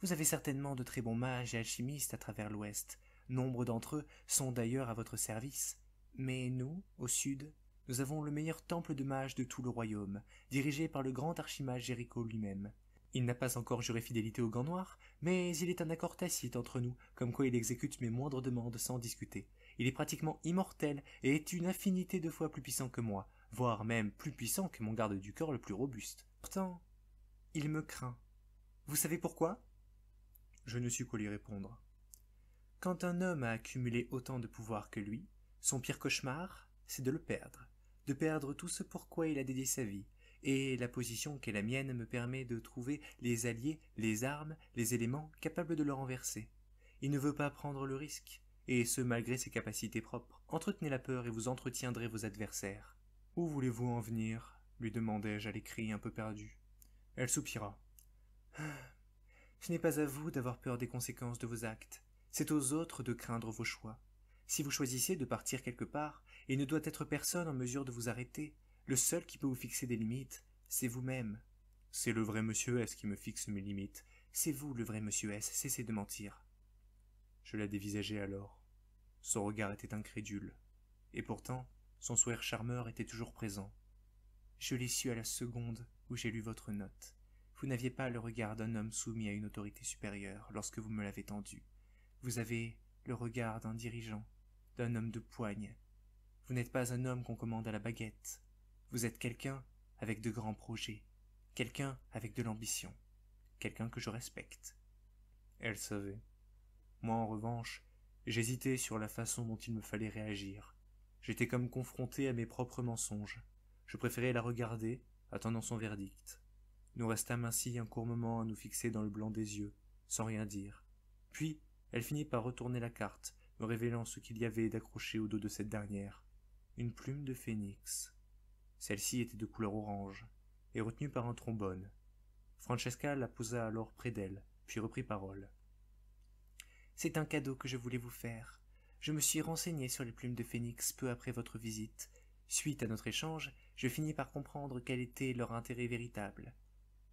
Vous avez certainement de très bons mages et alchimistes à travers l'Ouest. Nombre d'entre eux sont d'ailleurs à votre service. Mais nous, au sud, nous avons le meilleur temple de mages de tout le royaume, dirigé par le grand archimage Jéricho lui-même. Il n'a pas encore juré fidélité au Gant Noir, mais il est un accord tacite entre nous, comme quoi il exécute mes moindres demandes sans discuter, Il est pratiquement immortel et est une infinité de fois plus puissant que moi, voire même plus puissant que mon garde du corps le plus robuste. Pourtant, il me craint. Vous savez pourquoi? Je ne sus quoi lui répondre. Quand un homme a accumulé autant de pouvoir que lui, son pire cauchemar, c'est de perdre tout ce pourquoi il a dédié sa vie, et la position qu'est la mienne me permet de trouver les alliés, les armes, les éléments capables de le renverser. Il ne veut pas prendre le risque, et ce malgré ses capacités propres. Entretenez la peur et vous entretiendrez vos adversaires. Où voulez-vous en venir? Lui demandai-je à l'écrit un peu perdu. Elle soupira. Ce n'est pas à vous d'avoir peur des conséquences de vos actes, c'est aux autres de craindre vos choix. Si vous choisissez de partir quelque part, il ne doit être personne en mesure de vous arrêter. Le seul qui peut vous fixer des limites, c'est vous-même. C'est le vrai monsieur S qui me fixe mes limites. C'est vous le vrai monsieur S, cessez de mentir. Je la dévisageai alors. Son regard était incrédule. Et pourtant, son sourire charmeur était toujours présent. Je l'ai su à la seconde où j'ai lu votre note. Vous n'aviez pas le regard d'un homme soumis à une autorité supérieure lorsque vous me l'avez tendu. Vous avez le regard d'un dirigeant, d'un homme de poigne. Vous n'êtes pas un homme qu'on commande à la baguette. Vous êtes quelqu'un avec de grands projets, quelqu'un avec de l'ambition, quelqu'un que je respecte. Elle savait. Moi, en revanche, j'hésitais sur la façon dont il me fallait réagir. J'étais comme confronté à mes propres mensonges. Je préférais la regarder, attendant son verdict. Nous restâmes ainsi un court moment à nous fixer dans le blanc des yeux, sans rien dire. Puis, elle finit par retourner la carte, me révélant ce qu'il y avait d'accroché au dos de cette dernière. Une plume de phénix. Celle-ci était de couleur orange, et retenue par un trombone. Francesca la posa alors près d'elle, puis reprit parole. « C'est un cadeau que je voulais vous faire. Je me suis renseigné sur les plumes de phénix peu après votre visite. Suite à notre échange, je finis par comprendre quel était leur intérêt véritable.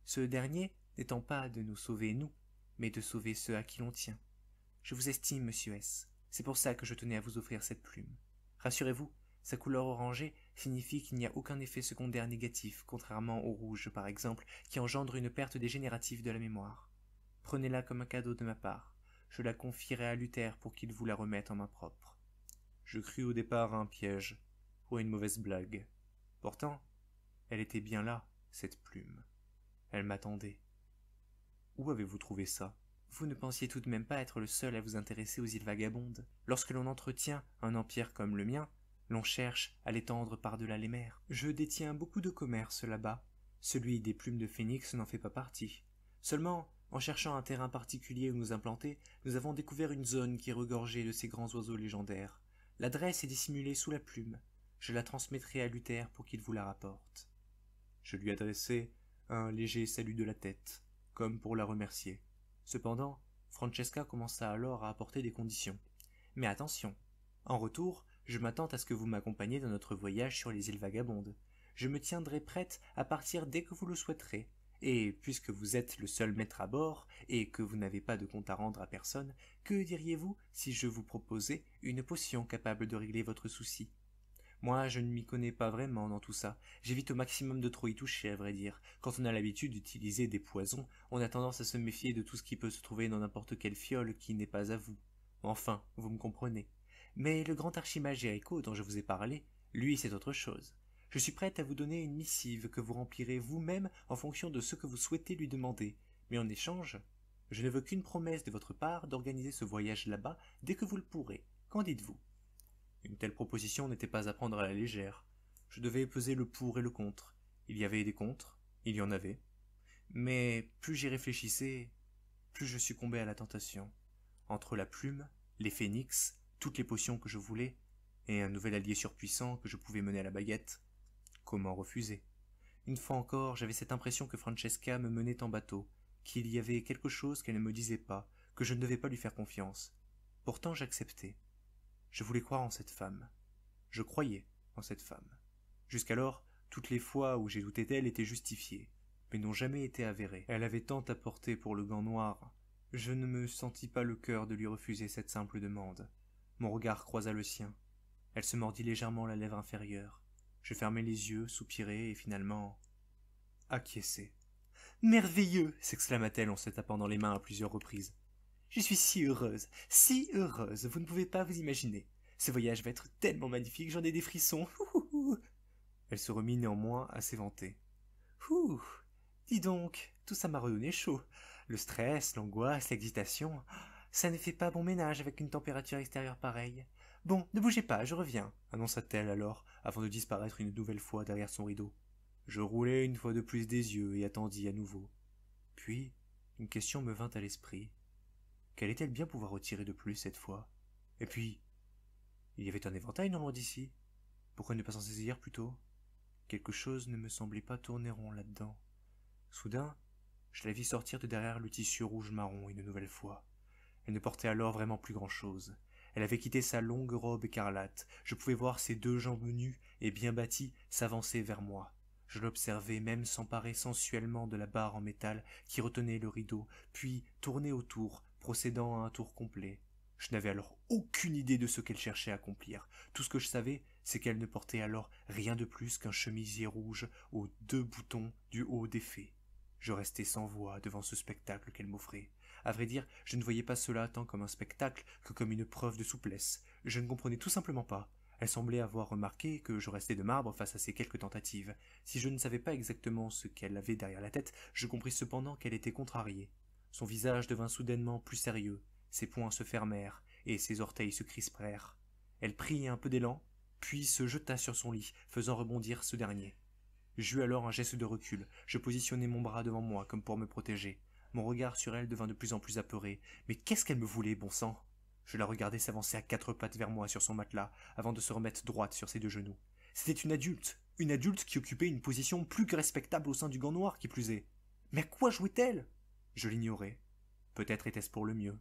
Ce dernier n'étant pas de nous sauver nous, mais de sauver ceux à qui l'on tient. Je vous estime, monsieur S. C'est pour ça que je tenais à vous offrir cette plume. Rassurez-vous, sa couleur orangée signifie qu'il n'y a aucun effet secondaire négatif, contrairement au rouge, par exemple, qui engendre une perte dégénérative de la mémoire. Prenez-la comme un cadeau de ma part. Je la confierai à Luther pour qu'il vous la remette en main propre. Je crus au départ à un piège, ou à une mauvaise blague. Pourtant, elle était bien là, cette plume. Elle m'attendait. Où avez-vous trouvé ça? Vous ne pensiez tout de même pas être le seul à vous intéresser aux îles Vagabondes. Lorsque l'on entretient un empire comme le mien, l'on cherche à l'étendre par-delà les mers. Je détiens beaucoup de commerce là-bas. Celui des plumes de phénix n'en fait pas partie. Seulement, en cherchant un terrain particulier où nous implanter, nous avons découvert une zone qui est regorgée de ces grands oiseaux légendaires. L'adresse est dissimulée sous la plume. Je la transmettrai à Luther pour qu'il vous la rapporte. Je lui adressai un léger salut de la tête, comme pour la remercier. Cependant, Francesca commença alors à apporter des conditions. Mais attention, en retour, je m'attends à ce que vous m'accompagniez dans notre voyage sur les îles Vagabondes. Je me tiendrai prête à partir dès que vous le souhaiterez. Et puisque vous êtes le seul maître à bord, et que vous n'avez pas de compte à rendre à personne, que diriez-vous si je vous proposais une potion capable de régler votre souci? Moi, je ne m'y connais pas vraiment dans tout ça. J'évite au maximum de trop y toucher, à vrai dire. Quand on a l'habitude d'utiliser des poisons, on a tendance à se méfier de tout ce qui peut se trouver dans n'importe quelle fiole qui n'est pas à vous. Enfin, vous me comprenez. Mais le grand archimage Jéricho dont je vous ai parlé, lui, c'est autre chose. Je suis prête à vous donner une missive que vous remplirez vous-même en fonction de ce que vous souhaitez lui demander. Mais en échange, je ne veux qu'une promesse de votre part d'organiser ce voyage là-bas dès que vous le pourrez. Qu'en dites-vous? Une telle proposition n'était pas à prendre à la légère. Je devais peser le pour et le contre. Il y avait des contres, il y en avait. Mais plus j'y réfléchissais, plus je succombais à la tentation. Entre la plume, les phénix, toutes les potions que je voulais, et un nouvel allié surpuissant que je pouvais mener à la baguette, comment refuser? Une fois encore, j'avais cette impression que Francesca me menait en bateau, qu'il y avait quelque chose qu'elle ne me disait pas, que je ne devais pas lui faire confiance. Pourtant j'acceptais. Je voulais croire en cette femme. Je croyais en cette femme. Jusqu'alors, toutes les fois où j'ai douté d'elle étaient justifiées, mais n'ont jamais été avérées. Elle avait tant apporté pour le gant noir. Je ne me sentis pas le cœur de lui refuser cette simple demande. Mon regard croisa le sien. Elle se mordit légèrement la lèvre inférieure. Je fermai les yeux, soupirai et finalement acquiesçai. « Merveilleux !» s'exclama-t-elle en se tapant dans les mains à plusieurs reprises. « Je suis si heureuse, vous ne pouvez pas vous imaginer. Ce voyage va être tellement magnifique, j'en ai des frissons. Elle se remit néanmoins à s'éventer. Ouh, dis donc, tout ça m'a redonné chaud. Le stress, l'angoisse, l'excitation, ça ne fait pas bon ménage avec une température extérieure pareille. Bon, ne bougez pas, je reviens, annonça-t-elle alors, avant de disparaître une nouvelle fois derrière son rideau. Je roulai une fois de plus des yeux et attendis à nouveau. Puis, une question me vint à l'esprit. Qu'allait-elle bien pouvoir retirer de plus cette fois? Et puis, il y avait un éventail non loin d'ici. Pourquoi ne pas s'en saisir plutôt? Quelque chose ne me semblait pas tourner rond là-dedans. Soudain, je la vis sortir de derrière le tissu rouge-marron une nouvelle fois. Elle ne portait alors vraiment plus grand-chose. Elle avait quitté sa longue robe écarlate. Je pouvais voir ses 2 jambes nues et bien bâties s'avancer vers moi. Je l'observais même s'emparer sensuellement de la barre en métal qui retenait le rideau, puis tourner autour, procédant à un tour complet. Je n'avais alors aucune idée de ce qu'elle cherchait à accomplir. Tout ce que je savais, c'est qu'elle ne portait alors rien de plus qu'un chemisier rouge aux 2 boutons du haut défait. Je restai sans voix devant ce spectacle qu'elle m'offrait. À vrai dire, je ne voyais pas cela tant comme un spectacle que comme une preuve de souplesse. Je ne comprenais tout simplement pas. Elle semblait avoir remarqué que je restais de marbre face à ces quelques tentatives. Si je ne savais pas exactement ce qu'elle avait derrière la tête, je compris cependant qu'elle était contrariée. Son visage devint soudainement plus sérieux, ses poings se fermèrent, et ses orteils se crispèrent. Elle prit un peu d'élan, puis se jeta sur son lit, faisant rebondir ce dernier. J'eus alors un geste de recul, je positionnai mon bras devant moi comme pour me protéger. Mon regard sur elle devint de plus en plus apeuré. Mais qu'est-ce qu'elle me voulait, bon sang? Je la regardai s'avancer à 4 pattes vers moi sur son matelas, avant de se remettre droite sur ses 2 genoux. C'était une adulte qui occupait une position plus que respectable au sein du gant noir, qui plus est. Mais à quoi jouait-elle? Je l'ignorais. Peut-être était-ce pour le mieux.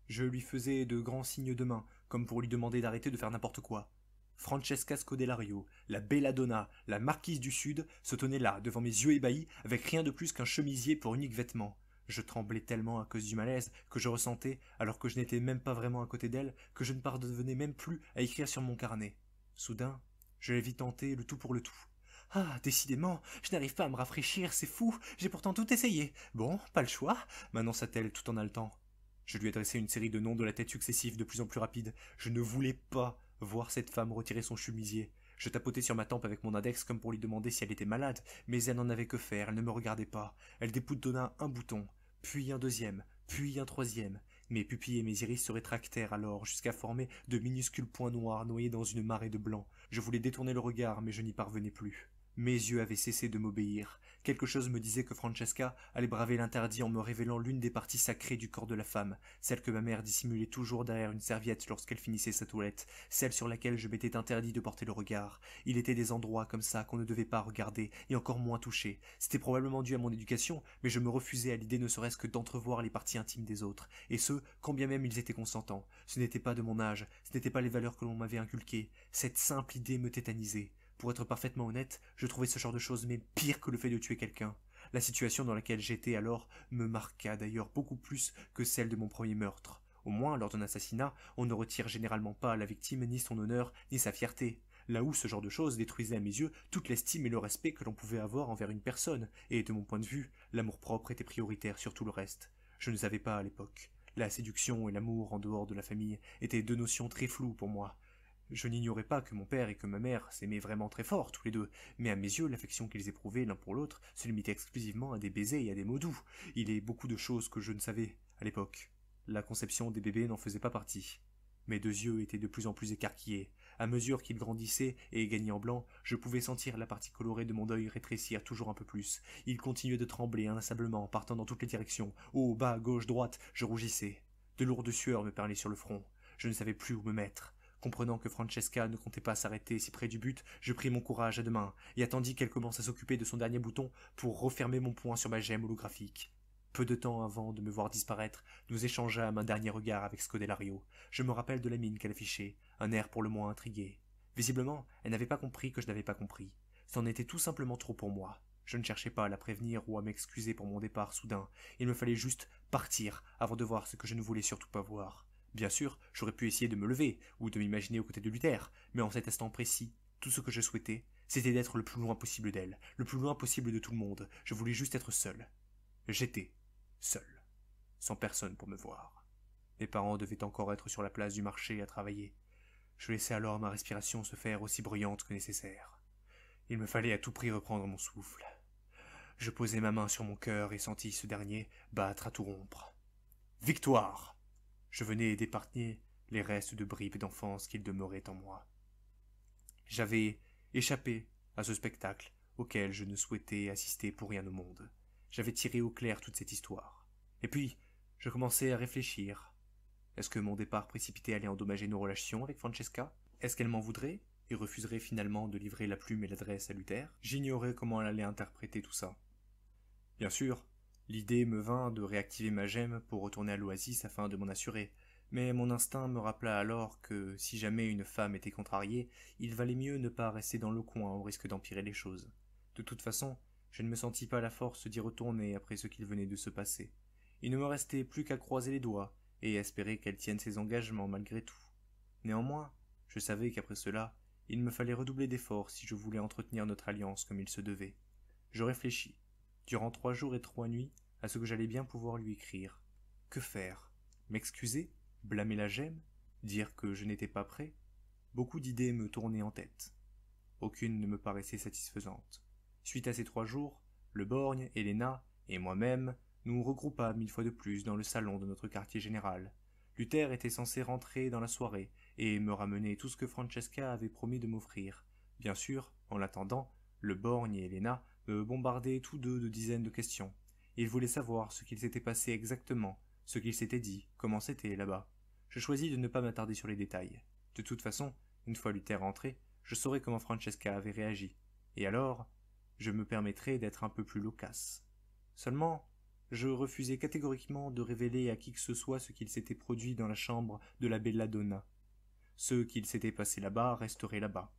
Je lui faisais de grands signes de main, comme pour lui demander d'arrêter de faire n'importe quoi. Francesca Scodelario, la belladonna, la marquise du Sud, se tenait là, devant mes yeux ébahis, avec rien de plus qu'un chemisier pour unique vêtement. Je tremblais tellement à cause du malaise que je ressentais, alors que je n'étais même pas vraiment à côté d'elle, que je ne parvenais même plus à écrire sur mon carnet. Soudain, je la vis tenter le tout pour le tout. Ah, décidément, je n'arrive pas à me rafraîchir, c'est fou, j'ai pourtant tout essayé. Bon, pas le choix, m'annonça-t-elle tout en haletant. Je lui adressai une série de noms de la tête successifs de plus en plus rapides. Je ne voulais pas voir cette femme retirer son chemisier. Je tapotai sur ma tempe avec mon index comme pour lui demander si elle était malade, mais elle n'en avait que faire, elle ne me regardait pas. Elle déboutonna un bouton, puis un deuxième, puis un troisième. Mes pupilles et mes iris se rétractèrent alors jusqu'à former de minuscules points noirs noyés dans une marée de blanc. Je voulais détourner le regard, mais je n'y parvenais plus. Mes yeux avaient cessé de m'obéir. Quelque chose me disait que Francesca allait braver l'interdit en me révélant l'une des parties sacrées du corps de la femme, celle que ma mère dissimulait toujours derrière une serviette lorsqu'elle finissait sa toilette, celle sur laquelle je m'étais interdit de porter le regard. Il était des endroits comme ça qu'on ne devait pas regarder, et encore moins toucher. C'était probablement dû à mon éducation, mais je me refusais à l'idée ne serait-ce que d'entrevoir les parties intimes des autres, et ce, quand bien même ils étaient consentants. Ce n'était pas de mon âge, ce n'était pas les valeurs que l'on m'avait inculquées. Cette simple idée me tétanisait. Pour être parfaitement honnête, je trouvais ce genre de choses même pire que le fait de tuer quelqu'un. La situation dans laquelle j'étais alors me marqua d'ailleurs beaucoup plus que celle de mon premier meurtre. Au moins, lors d'un assassinat, on ne retire généralement pas à la victime ni son honneur, ni sa fierté. Là où ce genre de choses détruisait à mes yeux toute l'estime et le respect que l'on pouvait avoir envers une personne, et de mon point de vue, l'amour-propre était prioritaire sur tout le reste. Je ne savais pas à l'époque. La séduction et l'amour en dehors de la famille étaient 2 notions très floues pour moi. Je n'ignorais pas que mon père et que ma mère s'aimaient vraiment très fort, tous les deux, mais à mes yeux, l'affection qu'ils éprouvaient l'un pour l'autre se limitait exclusivement à des baisers et à des mots doux. Il y a beaucoup de choses que je ne savais, à l'époque. La conception des bébés n'en faisait pas partie. Mes 2 yeux étaient de plus en plus écarquillés. À mesure qu'ils grandissaient et gagnaient en blanc, je pouvais sentir la partie colorée de mon œil rétrécir toujours un peu plus. Il continuait de trembler inlassablement, partant dans toutes les directions. Haut, bas, gauche, droite, je rougissais. De lourdes sueurs me perlaient sur le front. Je ne savais plus où me mettre. Comprenant que Francesca ne comptait pas s'arrêter si près du but, je pris mon courage à 2 mains et attendis qu'elle commence à s'occuper de son dernier bouton pour refermer mon poing sur ma gemme holographique. Peu de temps avant de me voir disparaître, nous échangeâmes un dernier regard avec Scodelario. Je me rappelle de la mine qu'elle affichait, un air pour le moins intrigué. Visiblement, elle n'avait pas compris que je n'avais pas compris. C'en était tout simplement trop pour moi. Je ne cherchais pas à la prévenir ou à m'excuser pour mon départ soudain. Il me fallait juste partir avant de voir ce que je ne voulais surtout pas voir. Bien sûr, j'aurais pu essayer de me lever, ou de m'imaginer aux côtés de Luther, mais en cet instant précis, tout ce que je souhaitais, c'était d'être le plus loin possible d'elle, le plus loin possible de tout le monde. Je voulais juste être seul. J'étais seul, sans personne pour me voir. Mes parents devaient encore être sur la place du marché à travailler. Je laissai alors ma respiration se faire aussi bruyante que nécessaire. Il me fallait à tout prix reprendre mon souffle. Je posai ma main sur mon cœur et sentis ce dernier battre à tout rompre. Victoire! Je venais d'épargner les restes de bribes d'enfance qu'il demeurait en moi. J'avais échappé à ce spectacle auquel je ne souhaitais assister pour rien au monde. J'avais tiré au clair toute cette histoire. Et puis, je commençais à réfléchir. Est-ce que mon départ précipité allait endommager nos relations avec Francesca? Est-ce qu'elle m'en voudrait et refuserait finalement de livrer la plume et l'adresse à Luther? J'ignorais comment elle allait interpréter tout ça. Bien sûr, l'idée me vint de réactiver ma gemme pour retourner à l'oasis afin de m'en assurer, mais mon instinct me rappela alors que si jamais une femme était contrariée, il valait mieux ne pas rester dans le coin au risque d'empirer les choses. De toute façon, je ne me sentis pas la force d'y retourner après ce qu'il venait de se passer. Il ne me restait plus qu'à croiser les doigts et espérer qu'elle tienne ses engagements malgré tout. Néanmoins, je savais qu'après cela, il me fallait redoubler d'efforts si je voulais entretenir notre alliance comme il se devait. Je réfléchis, durant 3 jours et 3 nuits, à ce que j'allais bien pouvoir lui écrire. Que faire? M'excuser? Blâmer la gemme? Dire que je n'étais pas prêt? Beaucoup d'idées me tournaient en tête. Aucune ne me paraissait satisfaisante. Suite à ces 3 jours, le borgne, Helena et moi-même nous regroupâmes 1000 fois de plus dans le salon de notre quartier général. Luther était censé rentrer dans la soirée et me ramener tout ce que Francesca avait promis de m'offrir. Bien sûr, en l'attendant, le borgne et Helena me bombardaient tous deux de dizaines de questions. Ils voulaient savoir ce qu'il s'était passé exactement, ce qu'il s'était dit, comment c'était là-bas. Je choisis de ne pas m'attarder sur les détails. De toute façon, une fois Luther rentré, je saurais comment Francesca avait réagi. Et alors, je me permettrais d'être un peu plus loquace. Seulement, je refusais catégoriquement de révéler à qui que ce soit ce qu'il s'était produit dans la chambre de la Belladonna. Ce qu'il s'était passé là-bas resterait là-bas.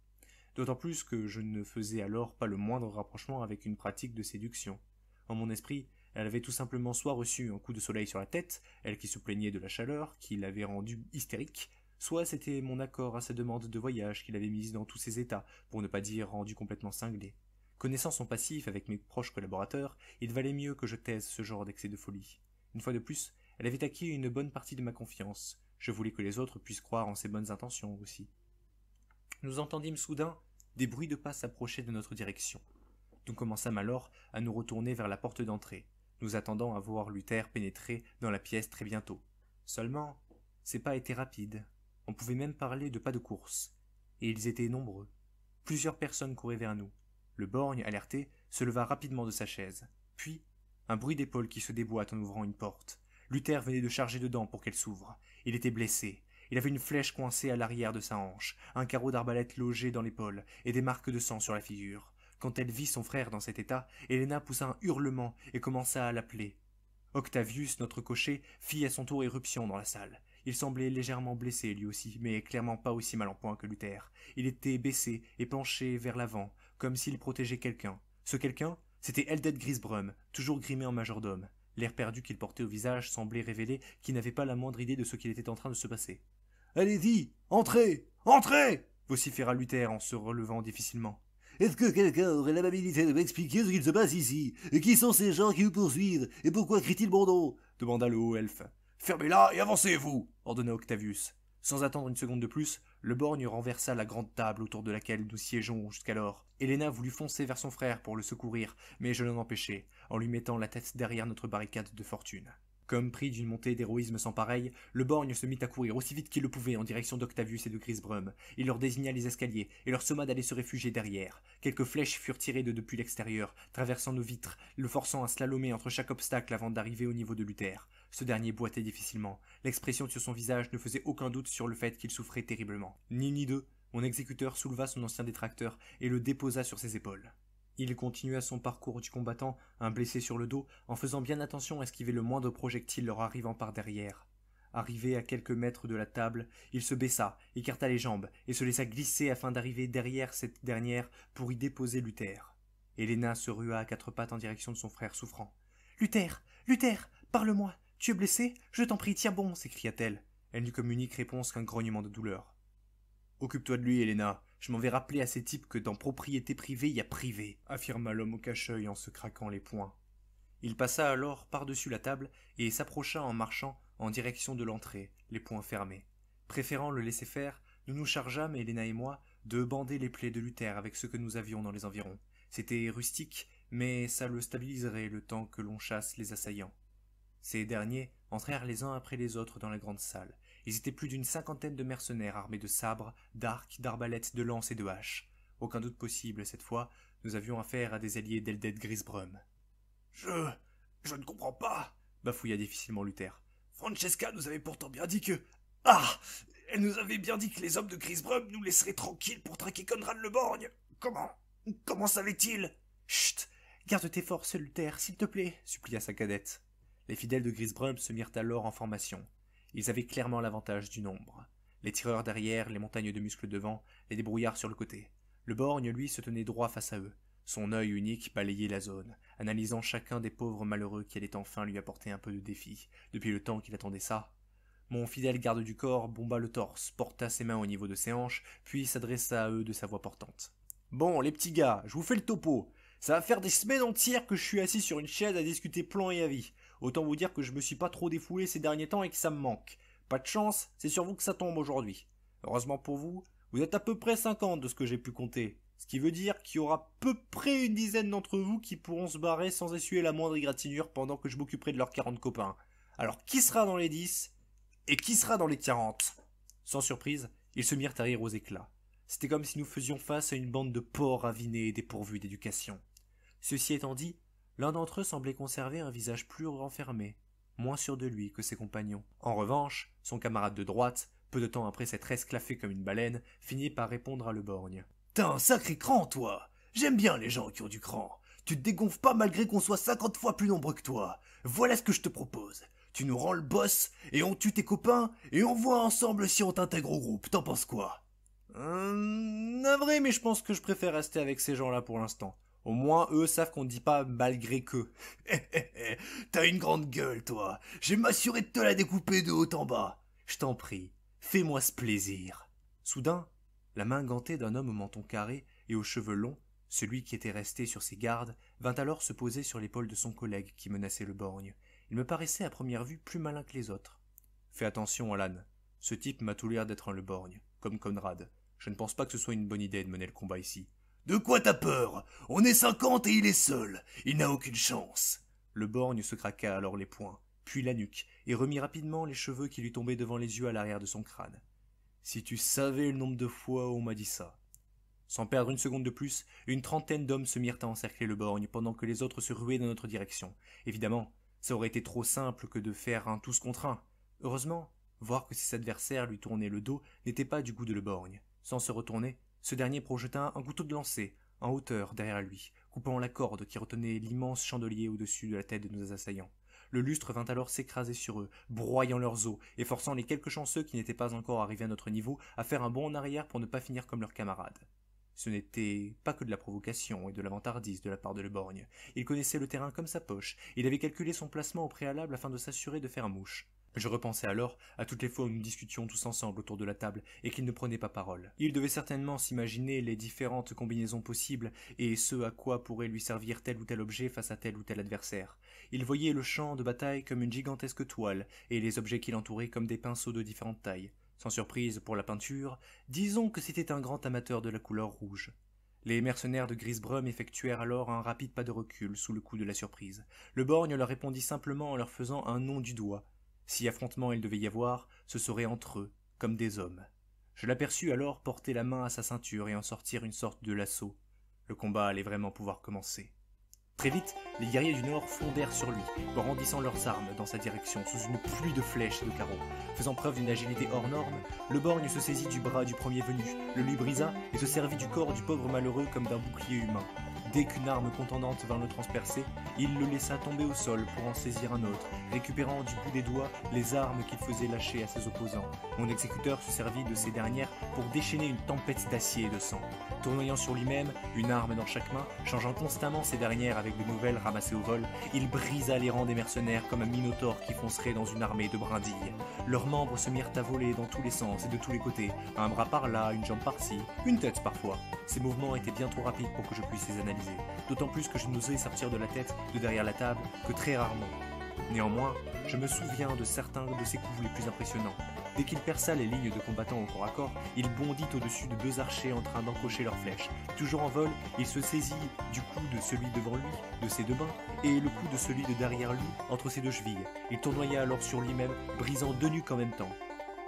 D'autant plus que je ne faisais alors pas le moindre rapprochement avec une pratique de séduction. En mon esprit, elle avait tout simplement soit reçu un coup de soleil sur la tête, elle qui se plaignait de la chaleur, qui l'avait rendue hystérique, soit c'était mon accord à sa demande de voyage qui l'avait mise dans tous ses états, pour ne pas dire rendue complètement cinglée. Connaissant son passif avec mes proches collaborateurs, il valait mieux que je taise ce genre d'excès de folie. Une fois de plus, elle avait acquis une bonne partie de ma confiance. Je voulais que les autres puissent croire en ses bonnes intentions aussi. Nous entendîmes soudain des bruits de pas s'approcher de notre direction. Nous commençâmes alors à nous retourner vers la porte d'entrée, nous attendant à voir Luther pénétrer dans la pièce très bientôt. Seulement, ces pas étaient rapides. On pouvait même parler de pas de course. Et ils étaient nombreux. Plusieurs personnes couraient vers nous. Le borgne, alerté, se leva rapidement de sa chaise. Puis, un bruit d'épaule qui se déboîte en ouvrant une porte. Luther venait de charger dedans pour qu'elle s'ouvre. Il était blessé. Il avait une flèche coincée à l'arrière de sa hanche, un carreau d'arbalète logé dans l'épaule et des marques de sang sur la figure. Quand elle vit son frère dans cet état, Helena poussa un hurlement et commença à l'appeler. Octavius, notre cocher, fit à son tour éruption dans la salle. Il semblait légèrement blessé lui aussi, mais clairement pas aussi mal en point que Luther. Il était baissé et penché vers l'avant, comme s'il protégeait quelqu'un. Ce quelqu'un, c'était Eldad Grisbrum, toujours grimé en majordome. L'air perdu qu'il portait au visage semblait révéler qu'il n'avait pas la moindre idée de ce qu'il était en train de se passer. « Allez-y, entrez, entrez !» vociféra Luther en se relevant difficilement. « Est-ce que quelqu'un aurait l'amabilité de m'expliquer ce qu'il se passe ici? Et qui sont ces gens qui vous poursuivent? Et pourquoi crient-ils mon nom ?» demanda le haut elfe. « Fermez-la et avancez-vous !» ordonna Octavius. Sans attendre une seconde de plus, le borgne renversa la grande table autour de laquelle nous siégeons jusqu'alors. Helena voulut foncer vers son frère pour le secourir, mais je l'en empêchai, en lui mettant la tête derrière notre barricade de fortune. Comme pris d'une montée d'héroïsme sans pareil, le borgne se mit à courir aussi vite qu'il le pouvait en direction d'Octavius et de Grisbrum. Il leur désigna les escaliers et leur somma d'aller se réfugier derrière. Quelques flèches furent tirées depuis l'extérieur, traversant nos vitres, le forçant à slalomer entre chaque obstacle avant d'arriver au niveau de Luther. Ce dernier boitait difficilement. L'expression sur son visage ne faisait aucun doute sur le fait qu'il souffrait terriblement. Ni deux, mon exécuteur souleva son ancien détracteur et le déposa sur ses épaules. Il continua son parcours du combattant, un blessé sur le dos, en faisant bien attention à esquiver le moindre projectile leur arrivant par derrière. Arrivé à quelques mètres de la table, il se baissa, écarta les jambes et se laissa glisser afin d'arriver derrière cette dernière pour y déposer Luther. Helena se rua à 4 pattes en direction de son frère souffrant. « Luther, Luther, parle-moi, tu es blessé? Je t'en prie, tiens bon !» s'écria-t-elle. Elle n'eut comme unique réponse qu'un grognement de douleur. « Occupe-toi de lui, Helena. Je m'en vais rappeler à ces types que dans propriété privée, il y a privé, » affirma l'homme au cache-œil en se craquant les poings. Il passa alors par-dessus la table et s'approcha en marchant en direction de l'entrée, les poings fermés. Préférant le laisser faire, Nous nous chargeâmes, Helena et moi, de bander les plaies de Luther avec ce que nous avions dans les environs. C'était rustique, mais ça le stabiliserait le temps que l'on chasse les assaillants. Ces derniers entrèrent les uns après les autres dans la grande salle. Ils étaient plus d'une 50aine de mercenaires armés de sabres, d'arcs, d'arbalètes, de lances et de haches. Aucun doute possible, cette fois, nous avions affaire à des alliés d'Eldred Grisbrum. « Je ne comprends pas, bafouilla difficilement Luther. Francesca nous avait pourtant bien dit que... Ah! Elle nous avait bien dit que les hommes de Grisbrum nous laisseraient tranquilles pour traquer Conrad le Borgne. Comment savait-il? Chut! Garde tes forces, Luther, s'il te plaît, supplia sa cadette. Les fidèles de Grisbrum se mirent alors en formation. Ils avaient clairement l'avantage du nombre. Les tireurs derrière, les montagnes de muscles devant, les débrouillards sur le côté. Le borgne, lui, se tenait droit face à eux. Son œil unique balayait la zone, analysant chacun des pauvres malheureux qui allaient enfin lui apporter un peu de défi, depuis le temps qu'il attendait ça. Mon fidèle garde du corps bomba le torse, porta ses mains au niveau de ses hanches, puis s'adressa à eux de sa voix portante. « Bon, les petits gars, je vous fais le topo. Ça va faire des semaines entières que je suis assis sur une chaise à discuter plan et avis. Autant vous dire que je me suis pas trop défoulé ces derniers temps et que ça me manque. Pas de chance, c'est sur vous que ça tombe aujourd'hui. Heureusement pour vous, vous êtes à peu près 50 de ce que j'ai pu compter. Ce qui veut dire qu'il y aura à peu près une dizaine d'entre vous qui pourront se barrer sans essuyer la moindre égratignure pendant que je m'occuperai de leurs 40 copains. Alors qui sera dans les 10 et qui sera dans les 40 ?» Sans surprise, ils se mirent à rire aux éclats. C'était comme si nous faisions face à une bande de porcs avinés et dépourvus d'éducation. Ceci étant dit, l'un d'entre eux semblait conserver un visage plus renfermé, moins sûr de lui que ses compagnons. En revanche, son camarade de droite, peu de temps après s'être esclaffé comme une baleine, finit par répondre à le borgne. « T'as un sacré cran, toi. J'aime bien les gens qui ont du cran. Tu te dégonfles pas malgré qu'on soit 50 fois plus nombreux que toi. Voilà ce que je te propose. Tu nous rends le boss, et on tue tes copains, et on voit ensemble si on t'intègre au groupe. T'en penses quoi ?» Navré, mais je pense que je préfère rester avec ces gens-là pour l'instant. Au moins, eux savent qu'on ne dit pas malgré que. T'as une grande gueule, toi. Je vais m'assurer de te la découper de haut en bas. Je t'en prie, fais-moi ce plaisir. Soudain, la main gantée d'un homme au menton carré et aux cheveux longs, celui qui était resté sur ses gardes, vint alors se poser sur l'épaule de son collègue qui menaçait le borgne. Il me paraissait à première vue plus malin que les autres. Fais attention, Alan. Ce type m'a tout l'air d'être un le borgne, comme Conrad. Je ne pense pas que ce soit une bonne idée de mener le combat ici. De quoi t'as peur? On est 50 et il est seul. Il n'a aucune chance. Le borgne se craqua alors les poings, puis la nuque, et remit rapidement les cheveux qui lui tombaient devant les yeux à l'arrière de son crâne. Si tu savais le nombre de fois où on m'a dit ça. Sans perdre une seconde de plus, une trentaine d'hommes se mirent à encercler le borgne pendant que les autres se ruaient dans notre direction. Évidemment, ça aurait été trop simple que de faire un tous contre un. Heureusement, voir que ses adversaires lui tournaient le dos n'était pas du goût de le borgne. Sans se retourner, ce dernier projeta un couteau de lancer, en hauteur derrière lui, coupant la corde qui retenait l'immense chandelier au-dessus de la tête de nos assaillants. Le lustre vint alors s'écraser sur eux, broyant leurs os, et forçant les quelques chanceux qui n'étaient pas encore arrivés à notre niveau à faire un bond en arrière pour ne pas finir comme leurs camarades. Ce n'était pas que de la provocation et de la vantardise de la part de le borgne. Il connaissait le terrain comme sa poche, il avait calculé son placement au préalable afin de s'assurer de faire mouche. Je repensais alors à toutes les fois où nous discutions tous ensemble autour de la table et qu'il ne prenait pas parole. Il devait certainement s'imaginer les différentes combinaisons possibles et ce à quoi pourrait lui servir tel ou tel objet face à tel ou tel adversaire. Il voyait le champ de bataille comme une gigantesque toile et les objets qui l'entouraient comme des pinceaux de différentes tailles. Sans surprise pour la peinture, disons que c'était un grand amateur de la couleur rouge. Les mercenaires de Grisbrum effectuèrent alors un rapide pas de recul sous le coup de la surprise. Le borgne leur répondit simplement en leur faisant un nom du doigt. Si affrontement il devait y avoir, ce serait entre eux, comme des hommes. Je l'aperçus alors porter la main à sa ceinture et en sortir une sorte de lasso. Le combat allait vraiment pouvoir commencer. Très vite, les guerriers du Nord fondèrent sur lui, brandissant leurs armes dans sa direction sous une pluie de flèches et de carreaux. Faisant preuve d'une agilité hors norme, le borgne se saisit du bras du premier venu, le lui brisa et se servit du corps du pauvre malheureux comme d'un bouclier humain. Dès qu'une arme contondante vint le transpercer, il le laissa tomber au sol pour en saisir un autre, récupérant du bout des doigts les armes qu'il faisait lâcher à ses opposants. Mon exécuteur se servit de ces dernières pour déchaîner une tempête d'acier et de sang. Tournoyant sur lui-même, une arme dans chaque main, changeant constamment ces dernières avec de nouvelles ramassées au vol, il brisa les rangs des mercenaires comme un minotaure qui foncerait dans une armée de brindilles. Leurs membres se mirent à voler dans tous les sens et de tous les côtés, un bras par là, une jambe par-ci, une tête parfois. Ces mouvements étaient bien trop rapides pour que je puisse les analyser. D'autant plus que je n'osais sortir de la tête de derrière la table que très rarement. Néanmoins, je me souviens de certains de ses coups les plus impressionnants. Dès qu'il perça les lignes de combattants au corps à corps, il bondit au-dessus de 2 archers en train d'encocher leurs flèches. Toujours en vol, il se saisit du cou de celui devant lui, de ses 2 mains, et le cou de celui de derrière lui, entre ses 2 chevilles. Il tournoya alors sur lui-même, brisant 2 nuques en même temps.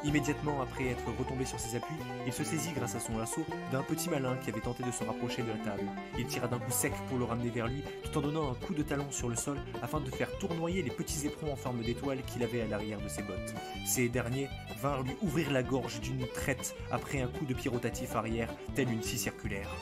Immédiatement après être retombé sur ses appuis, il se saisit grâce à son lasso d'un petit malin qui avait tenté de se rapprocher de la table. Il tira d'un coup sec pour le ramener vers lui, tout en donnant un coup de talon sur le sol afin de faire tournoyer les petits éperons en forme d'étoile qu'il avait à l'arrière de ses bottes. Ces derniers vinrent lui ouvrir la gorge d'une traite après un coup de pied rotatif arrière, tel une scie circulaire.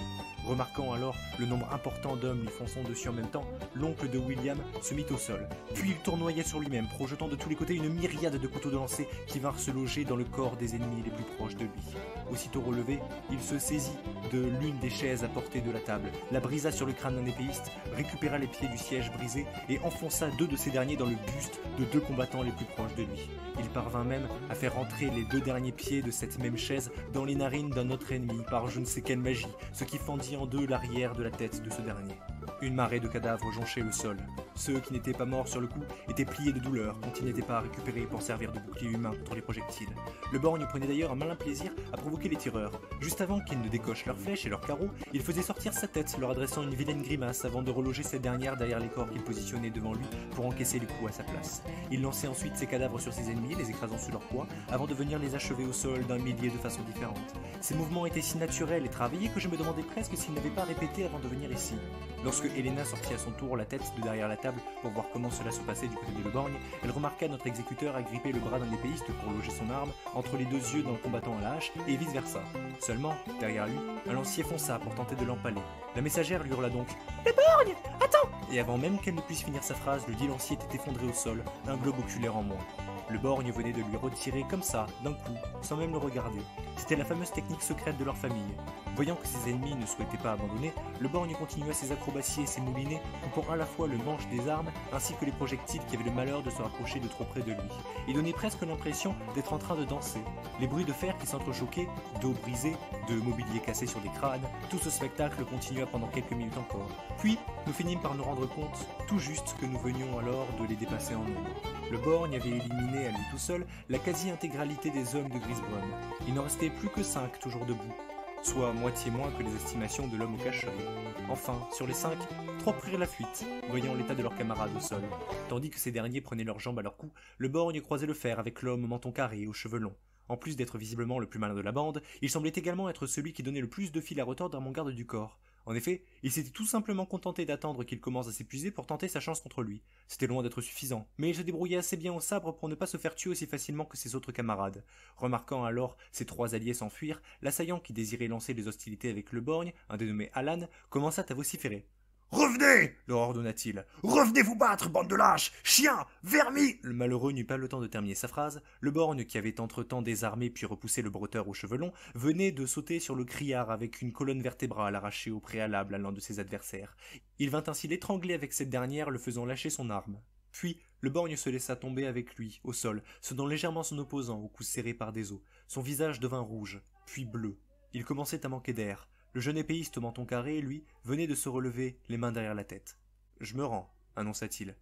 Remarquant alors le nombre important d'hommes lui fonçant dessus en même temps, l'oncle de William se mit au sol. Puis il tournoya sur lui-même, projetant de tous les côtés une myriade de couteaux de lancer qui vinrent se loger dans le corps des ennemis les plus proches de lui. Aussitôt relevé, il se saisit de l'une des chaises à portée de la table, la brisa sur le crâne d'un épéiste, récupéra les pieds du siège brisé et enfonça 2 de ces derniers dans le buste de 2 combattants les plus proches de lui. Il parvint même à faire entrer les 2 derniers pieds de cette même chaise dans les narines d'un autre ennemi par je ne sais quelle magie, ce qui fendit en 2 l'arrière de la tête de ce dernier. Une marée de cadavres jonchait le sol. Ceux qui n'étaient pas morts sur le coup étaient pliés de douleur quand ils n'étaient pas récupérés pour servir de bouclier humain contre les projectiles. Le borgne prenait d'ailleurs un malin plaisir à provoquer les tireurs. Juste avant qu'ils ne décochent leurs flèches et leurs carreaux, il faisait sortir sa tête, leur adressant une vilaine grimace avant de reloger cette dernière derrière les corps qu'il positionnait devant lui pour encaisser les coups à sa place. Il lançait ensuite ses cadavres sur ses ennemis, les écrasant sous leur poids, avant de venir les achever au sol d'un millier de façons différentes. Ces mouvements étaient si naturels et travaillés que je me demandais presque s'il n'avait pas répété avant de venir ici. Lorsque Helena sortit à son tour la tête de derrière la table pour voir comment cela se passait du côté de Le Borgne, elle remarqua notre exécuteur agripper le bras d'un épéiste pour loger son arme entre les 2 yeux d'un combattant à la hache et vice versa. Seulement, derrière lui, un lancier fonça pour tenter de l'empaler. La messagère lui hurla donc « Le Borgne, attends !» Et avant même qu'elle ne puisse finir sa phrase, le dit lancier était effondré au sol, un globe oculaire en moins. Le borgne venait de lui retirer comme ça, d'un coup, sans même le regarder. C'était la fameuse technique secrète de leur famille. Voyant que ses ennemis ne souhaitaient pas abandonner, le borgne continua ses acrobaties et ses moulinets, coupant à la fois le manche des armes ainsi que les projectiles qui avaient le malheur de se rapprocher de trop près de lui. Il donnait presque l'impression d'être en train de danser. Les bruits de fer qui s'entrechoquaient, d'eau brisée, de mobilier cassé sur des crânes, tout ce spectacle continua pendant quelques minutes encore. Puis, nous finîmes par nous rendre compte, tout juste, que nous venions alors de les dépasser en nombre. Le borgne avait éliminé à lui tout seul la quasi-intégralité des hommes de Grisbronn. Il n'en restait plus que 5 toujours debout, soit moitié moins que les estimations de l'homme au cache-œil. Enfin, sur les 5, 3 prirent la fuite, voyant l'état de leurs camarades au sol. Tandis que ces derniers prenaient leurs jambes à leur cou, le borgne croisait le fer avec l'homme au menton carré et aux cheveux longs. En plus d'être visiblement le plus malin de la bande, il semblait également être celui qui donnait le plus de fil à retordre à mon garde du corps. En effet, il s'était tout simplement contenté d'attendre qu'il commence à s'épuiser pour tenter sa chance contre lui. C'était loin d'être suffisant, mais il se débrouillait assez bien au sabre pour ne pas se faire tuer aussi facilement que ses autres camarades. Remarquant alors ses 3 alliés s'enfuir, l'assaillant qui désirait lancer les hostilités avec le borgne, un dénommé Alan, commença à vociférer. « Revenez !» leur ordonna-t-il. « Revenez vous battre, bande de lâches, chiens, vermis !» Le malheureux n'eut pas le temps de terminer sa phrase. Le borgne, qui avait entre-temps désarmé puis repoussé le bretteur aux cheveux longs, venait de sauter sur le criard avec une colonne vertébrale arrachée au préalable à l'un de ses adversaires. Il vint ainsi l'étrangler avec cette dernière, le faisant lâcher son arme. Puis, le borgne se laissa tomber avec lui, au sol, sonnant légèrement son opposant, au cou serré par des os. Son visage devint rouge, puis bleu. Il commençait à manquer d'air. Le jeune épéiste au menton carré, lui, venait de se relever, les mains derrière la tête. « Je me rends », annonça-t-il.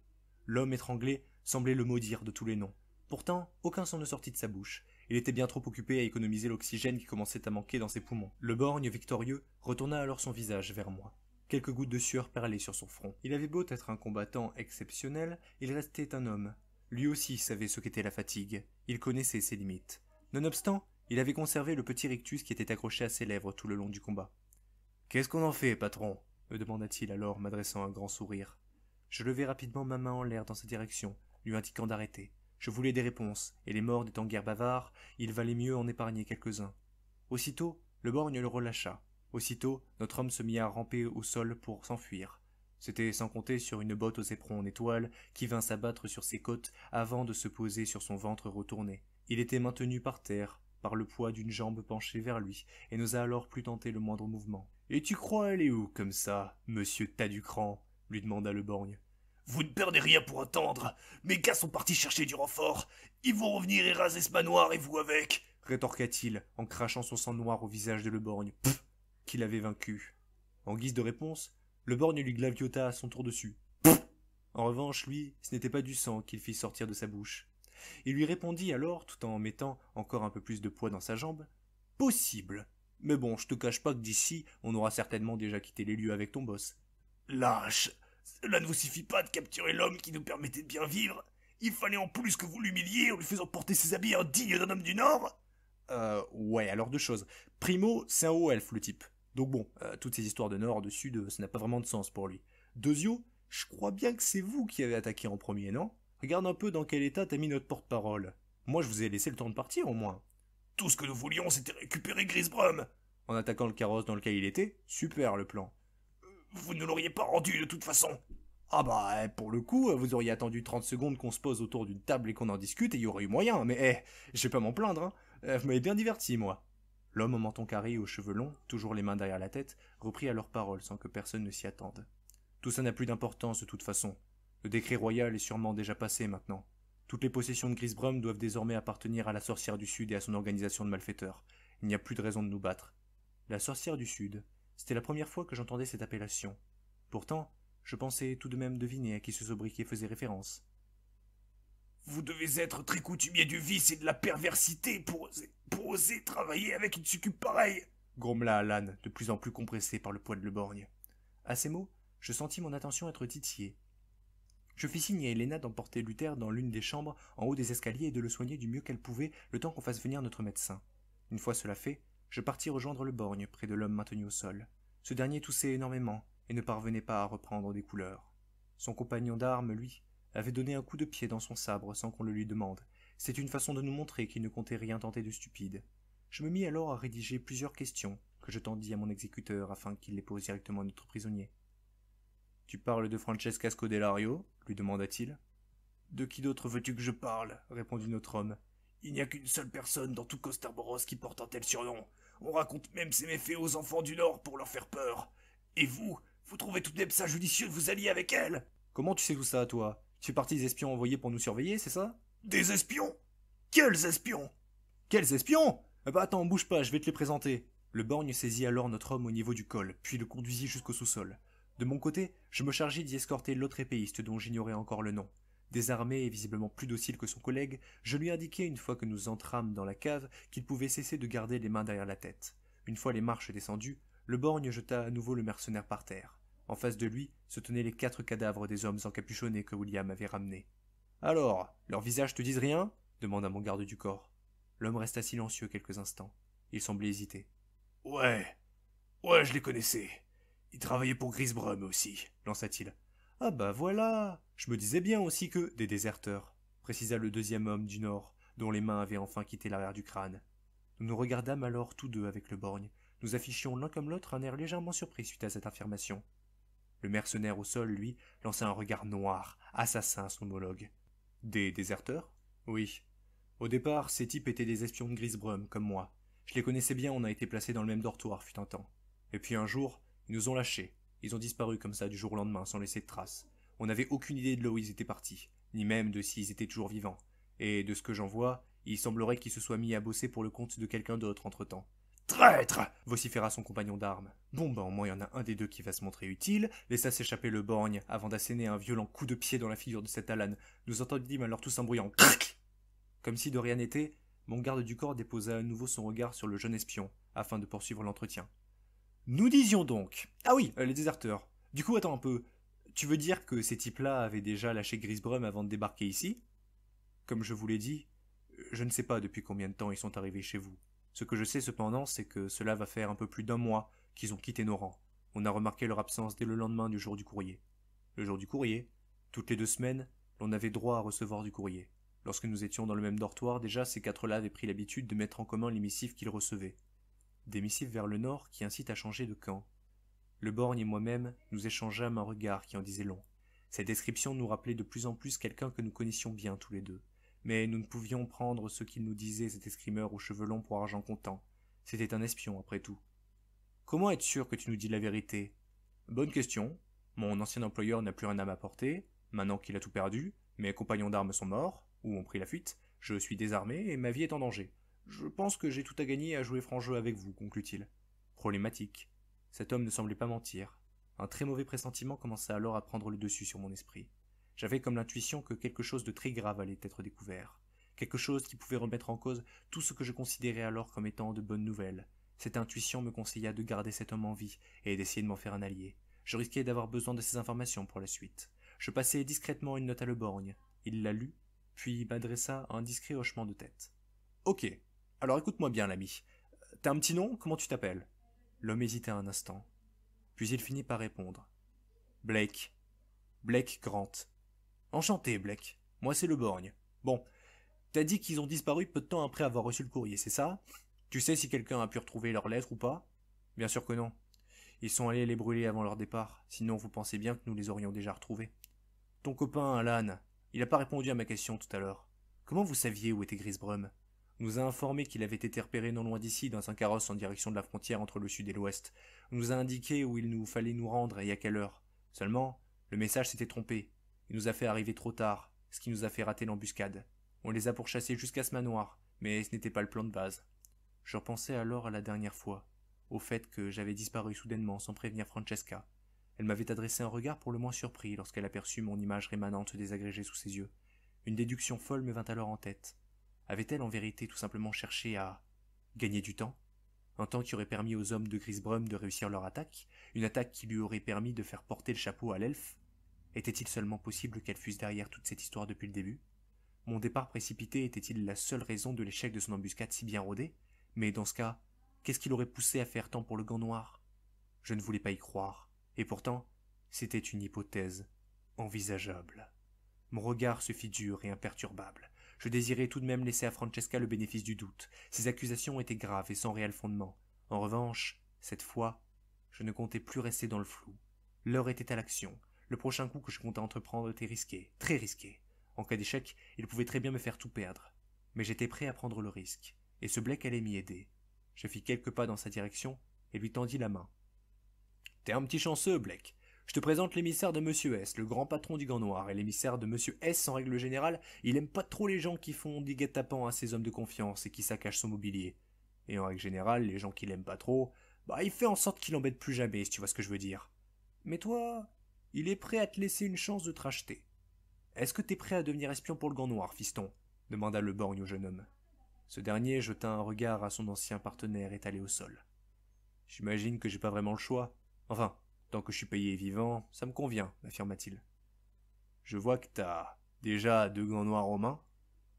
L'homme étranglé semblait le maudire de tous les noms. Pourtant, aucun son ne sortit de sa bouche. Il était bien trop occupé à économiser l'oxygène qui commençait à manquer dans ses poumons. Le borgne, victorieux, retourna alors son visage vers moi. Quelques gouttes de sueur perlaient sur son front. Il avait beau être un combattant exceptionnel, il restait un homme. Lui aussi savait ce qu'était la fatigue. Il connaissait ses limites. Nonobstant, il avait conservé le petit rictus qui était accroché à ses lèvres tout le long du combat. « Qu'est-ce qu'on en fait, patron ?» me demanda-t-il alors, m'adressant un grand sourire. Je levai rapidement ma main en l'air dans sa direction, lui indiquant d'arrêter. Je voulais des réponses, et les morts n'étant guère bavards, il valait mieux en épargner quelques-uns. Aussitôt, le borgne le relâcha. Aussitôt, notre homme se mit à ramper au sol pour s'enfuir. C'était sans compter sur une botte aux éperons en étoile qui vint s'abattre sur ses côtes avant de se poser sur son ventre retourné. Il était maintenu par terre, par le poids d'une jambe penchée vers lui, et n'osa alors plus tenter le moindre mouvement. « Et tu crois aller où, comme ça, monsieur Taducran ?» lui demanda le borgne. « Vous ne perdez rien pour attendre. Mes gars sont partis chercher du renfort. Ils vont revenir et raser ce manoir et vous avec !» rétorqua-t-il en crachant son sang noir au visage de le borgne, qu'il avait vaincu. En guise de réponse, le borgne lui glaviota à son tour dessus. En revanche, lui, ce n'était pas du sang qu'il fit sortir de sa bouche. Il lui répondit alors, tout en mettant encore un peu plus de poids dans sa jambe. « Possible. Mais bon, je te cache pas que d'ici, on aura certainement déjà quitté les lieux avec ton boss. »« Lâche. Cela ne vous suffit pas de capturer l'homme qui nous permettait de bien vivre. Il fallait en plus que vous l'humiliez en lui faisant porter ses habits indignes d'un homme du Nord. » Ouais, alors deux choses. Primo, c'est un haut elfe, le type. Donc bon, toutes ces histoires de Nord, de Sud, ça n'a pas vraiment de sens pour lui. Deuxio, je crois bien que c'est vous qui avez attaqué en premier, non? Regarde un peu dans quel état t'as mis notre porte-parole. Moi, je vous ai laissé le temps de partir, au moins. Tout ce que nous voulions, c'était récupérer Grisbrum. En attaquant le carrosse dans lequel il était, super le plan. Vous ne l'auriez pas rendu de toute façon. Ah bah, pour le coup, vous auriez attendu 30 secondes qu'on se pose autour d'une table et qu'on en discute et il y aurait eu moyen, mais je vais pas m'en plaindre, hein. Vous m'avez bien diverti, moi. L'homme au menton carré et aux cheveux longs, toujours les mains derrière la tête, reprit alors parole sans que personne ne s'y attende. Tout ça n'a plus d'importance de toute façon. Le décret royal est sûrement déjà passé maintenant. Toutes les possessions de Grisbrum doivent désormais appartenir à la sorcière du Sud et à son organisation de malfaiteurs. Il n'y a plus de raison de nous battre. La sorcière du Sud, c'était la première fois que j'entendais cette appellation. Pourtant, je pensais tout de même deviner à qui ce sobriquet faisait référence. Vous devez être très coutumier du vice et de la perversité pour oser travailler avec une succube pareille, grommela Alan, de plus en plus compressé par le poids de le borgne. À ces mots, je sentis mon attention être titillée. Je fis signe à Helena d'emporter Luther dans l'une des chambres en haut des escaliers et de le soigner du mieux qu'elle pouvait le temps qu'on fasse venir notre médecin. Une fois cela fait, je partis rejoindre le borgne près de l'homme maintenu au sol. Ce dernier toussait énormément et ne parvenait pas à reprendre des couleurs. Son compagnon d'armes, lui, avait donné un coup de pied dans son sabre sans qu'on le lui demande. C'était une façon de nous montrer qu'il ne comptait rien tenter de stupide. Je me mis alors à rédiger plusieurs questions que je tendis à mon exécuteur afin qu'il les pose directement à notre prisonnier. « Tu parles de Francesca Scodelario ?» lui demanda-t-il. « De qui d'autre veux-tu que je parle ?» répondit notre homme. « Il n'y a qu'une seule personne dans tout Costerboros qui porte un tel surnom. On raconte même ses méfaits aux enfants du Nord pour leur faire peur. Et vous trouvez tout de même ça judicieux de vous allier avec elle ?»« Comment tu sais tout ça, toi? Tu fais partie des espions envoyés pour nous surveiller, c'est ça? »« Des espions? Quels espions ?»« Quels espions? Bah attends, bouge pas, je vais te les présenter. » Le borgne saisit alors notre homme au niveau du col, puis le conduisit jusqu'au sous-sol. De mon côté, je me chargeai d'y escorter l'autre épéiste dont j'ignorais encore le nom. Désarmé et visiblement plus docile que son collègue, je lui indiquai une fois que nous entrâmes dans la cave qu'il pouvait cesser de garder les mains derrière la tête. Une fois les marches descendues, le borgne jeta à nouveau le mercenaire par terre. En face de lui se tenaient les 4 cadavres des hommes encapuchonnés que William avait ramenés. « Alors, leurs visages te disent rien ?» demanda mon garde du corps. L'homme resta silencieux quelques instants. Il semblait hésiter. « Ouais, je les connaissais. Ils travaillaient pour Grisbrum aussi, lança-t-il. »« Ah bah voilà. Je me disais bien aussi que des déserteurs, précisa le deuxième homme du Nord, dont les mains avaient enfin quitté l'arrière du crâne. Nous nous regardâmes alors tous deux avec le borgne. Nous affichions l'un comme l'autre un air légèrement surpris suite à cette affirmation. Le mercenaire au sol, lui, lança un regard noir, assassin à son homologue. Des déserteurs? Oui. Au départ, ces types étaient des espions de Grisbrum, comme moi. Je les connaissais bien, on a été placés dans le même dortoir fut un temps. Et puis un jour, ils nous ont lâchés. Ils ont disparu comme ça du jour au lendemain, sans laisser de traces. On n'avait aucune idée de là où ils étaient partis, ni même de s'ils étaient toujours vivants. Et de ce que j'en vois, il semblerait qu'ils se soient mis à bosser pour le compte de quelqu'un d'autre entre-temps. « Traître !» vociféra son compagnon d'armes. Bon ben au moins il y en a un des deux qui va se montrer utile, laissa s'échapper le borgne avant d'asséner un violent coup de pied dans la figure de cet Alan. Nous entendîmes alors tous un bruyant crac. Comme si de rien n'était, mon garde du corps déposa à nouveau son regard sur le jeune espion, afin de poursuivre l'entretien. Nous disions donc... Ah oui, les déserteurs. Du coup, attends un peu. Tu veux dire que ces types-là avaient déjà lâché Grisbrum avant de débarquer ici? Comme je vous l'ai dit, je ne sais pas depuis combien de temps ils sont arrivés chez vous. Ce que je sais cependant, c'est que cela va faire un peu plus d'un mois qu'ils ont quitté nos rangs. On a remarqué leur absence dès le lendemain du jour du courrier. Le jour du courrier, toutes les 2 semaines, l'on avait droit à recevoir du courrier. Lorsque nous étions dans le même dortoir, déjà ces 4-là avaient pris l'habitude de mettre en commun les missives qu'ils recevaient. Des missives vers le nord qui incitent à changer de camp. Le borgne et moi-même, nous échangeâmes un regard qui en disait long. Cette description nous rappelait de plus en plus quelqu'un que nous connaissions bien tous les deux. Mais nous ne pouvions prendre ce qu'il nous disait, cet escrimeur aux cheveux longs pour argent comptant. C'était un espion, après tout. Comment être sûr que tu nous dis la vérité? Bonne question. Mon ancien employeur n'a plus rien à m'apporter, maintenant qu'il a tout perdu, mes compagnons d'armes sont morts, ou ont pris la fuite, je suis désarmé et ma vie est en danger. Je pense que j'ai tout à gagner à jouer franc jeu avec vous, conclut-il. Problématique. Cet homme ne semblait pas mentir. Un très mauvais pressentiment commença alors à prendre le dessus sur mon esprit. J'avais comme l'intuition que quelque chose de très grave allait être découvert. quelque chose qui pouvait remettre en cause tout ce que je considérais alors comme étant de bonnes nouvelles. Cette intuition me conseilla de garder cet homme en vie et d'essayer de m'en faire un allié. Je risquais d'avoir besoin de ces informations pour la suite. Je passai discrètement une note à Le Borgne. Il la lut, puis m'adressa un discret hochement de tête. « Ok, alors écoute-moi bien, l'ami. T'as un petit nom? Comment tu t'appelles » L'homme hésita un instant. Puis il finit par répondre. « Blake. Blake Grant. Enchanté, Blake. Moi, c'est Le Borgne. Bon, t'as dit qu'ils ont disparu peu de temps après avoir reçu le courrier, c'est ça? Tu sais si quelqu'un a pu retrouver leurs lettres ou pas? Bien sûr que non. Ils sont allés les brûler avant leur départ, sinon vous pensez bien que nous les aurions déjà retrouvés. Ton copain, Alan, il n'a pas répondu à ma question tout à l'heure. Comment vous saviez où était Grisbrum? On nous a informé qu'il avait été repéré non loin d'ici dans un carrosse en direction de la frontière entre le sud et l'ouest. On nous a indiqué où il nous fallait nous rendre et à quelle heure. Seulement, le message s'était trompé. Il nous a fait arriver trop tard, ce qui nous a fait rater l'embuscade. On les a pourchassés jusqu'à ce manoir, mais ce n'était pas le plan de base. Je repensais alors à la dernière fois, au fait que j'avais disparu soudainement sans prévenir Francesca. Elle m'avait adressé un regard pour le moins surpris lorsqu'elle aperçut mon image rémanente désagrégée sous ses yeux. Une déduction folle me vint alors en tête. Avait-elle en vérité tout simplement cherché à gagner du temps? Un temps qui aurait permis aux hommes de Grisbrum de réussir leur attaque, une attaque qui lui aurait permis de faire porter le chapeau à l'elfe? Était-il seulement possible qu'elle fût derrière toute cette histoire depuis le début? Mon départ précipité était-il la seule raison de l'échec de son embuscade si bien rodée? Mais dans ce cas, qu'est-ce qui l'aurait poussé à faire tant pour le gant noir? Je ne voulais pas y croire, et pourtant, c'était une hypothèse envisageable. Mon regard se fit dur et imperturbable. Je désirais tout de même laisser à Francesca le bénéfice du doute. Ses accusations étaient graves et sans réel fondement. En revanche, cette fois, je ne comptais plus rester dans le flou. L'heure était à l'action. Le prochain coup que je comptais entreprendre était risqué, très risqué. En cas d'échec, il pouvait très bien me faire tout perdre. Mais j'étais prêt à prendre le risque, et ce Blake allait m'y aider. Je fis quelques pas dans sa direction et lui tendis la main. « T'es un petit chanceux, Blake. Je te présente l'émissaire de Monsieur S, le grand patron du Gant Noir, et l'émissaire de Monsieur S, en règle générale, il aime pas trop les gens qui font des guet-apens à ses hommes de confiance et qui saccagent son mobilier. Et en règle générale, les gens qu'il aime pas trop, il fait en sorte qu'il embête plus jamais, si tu vois ce que je veux dire. Mais toi, il est prêt à te laisser une chance de te racheter. Est-ce que t'es prêt à devenir espion pour le Gant Noir, fiston ?» demanda Le Borgne au jeune homme. Ce dernier jeta un regard à son ancien partenaire étalé au sol. « J'imagine que j'ai pas vraiment le choix. Enfin, tant que je suis payé et vivant, ça me convient, affirma-t-il. Je vois que t'as déjà 2 gants noirs aux mains.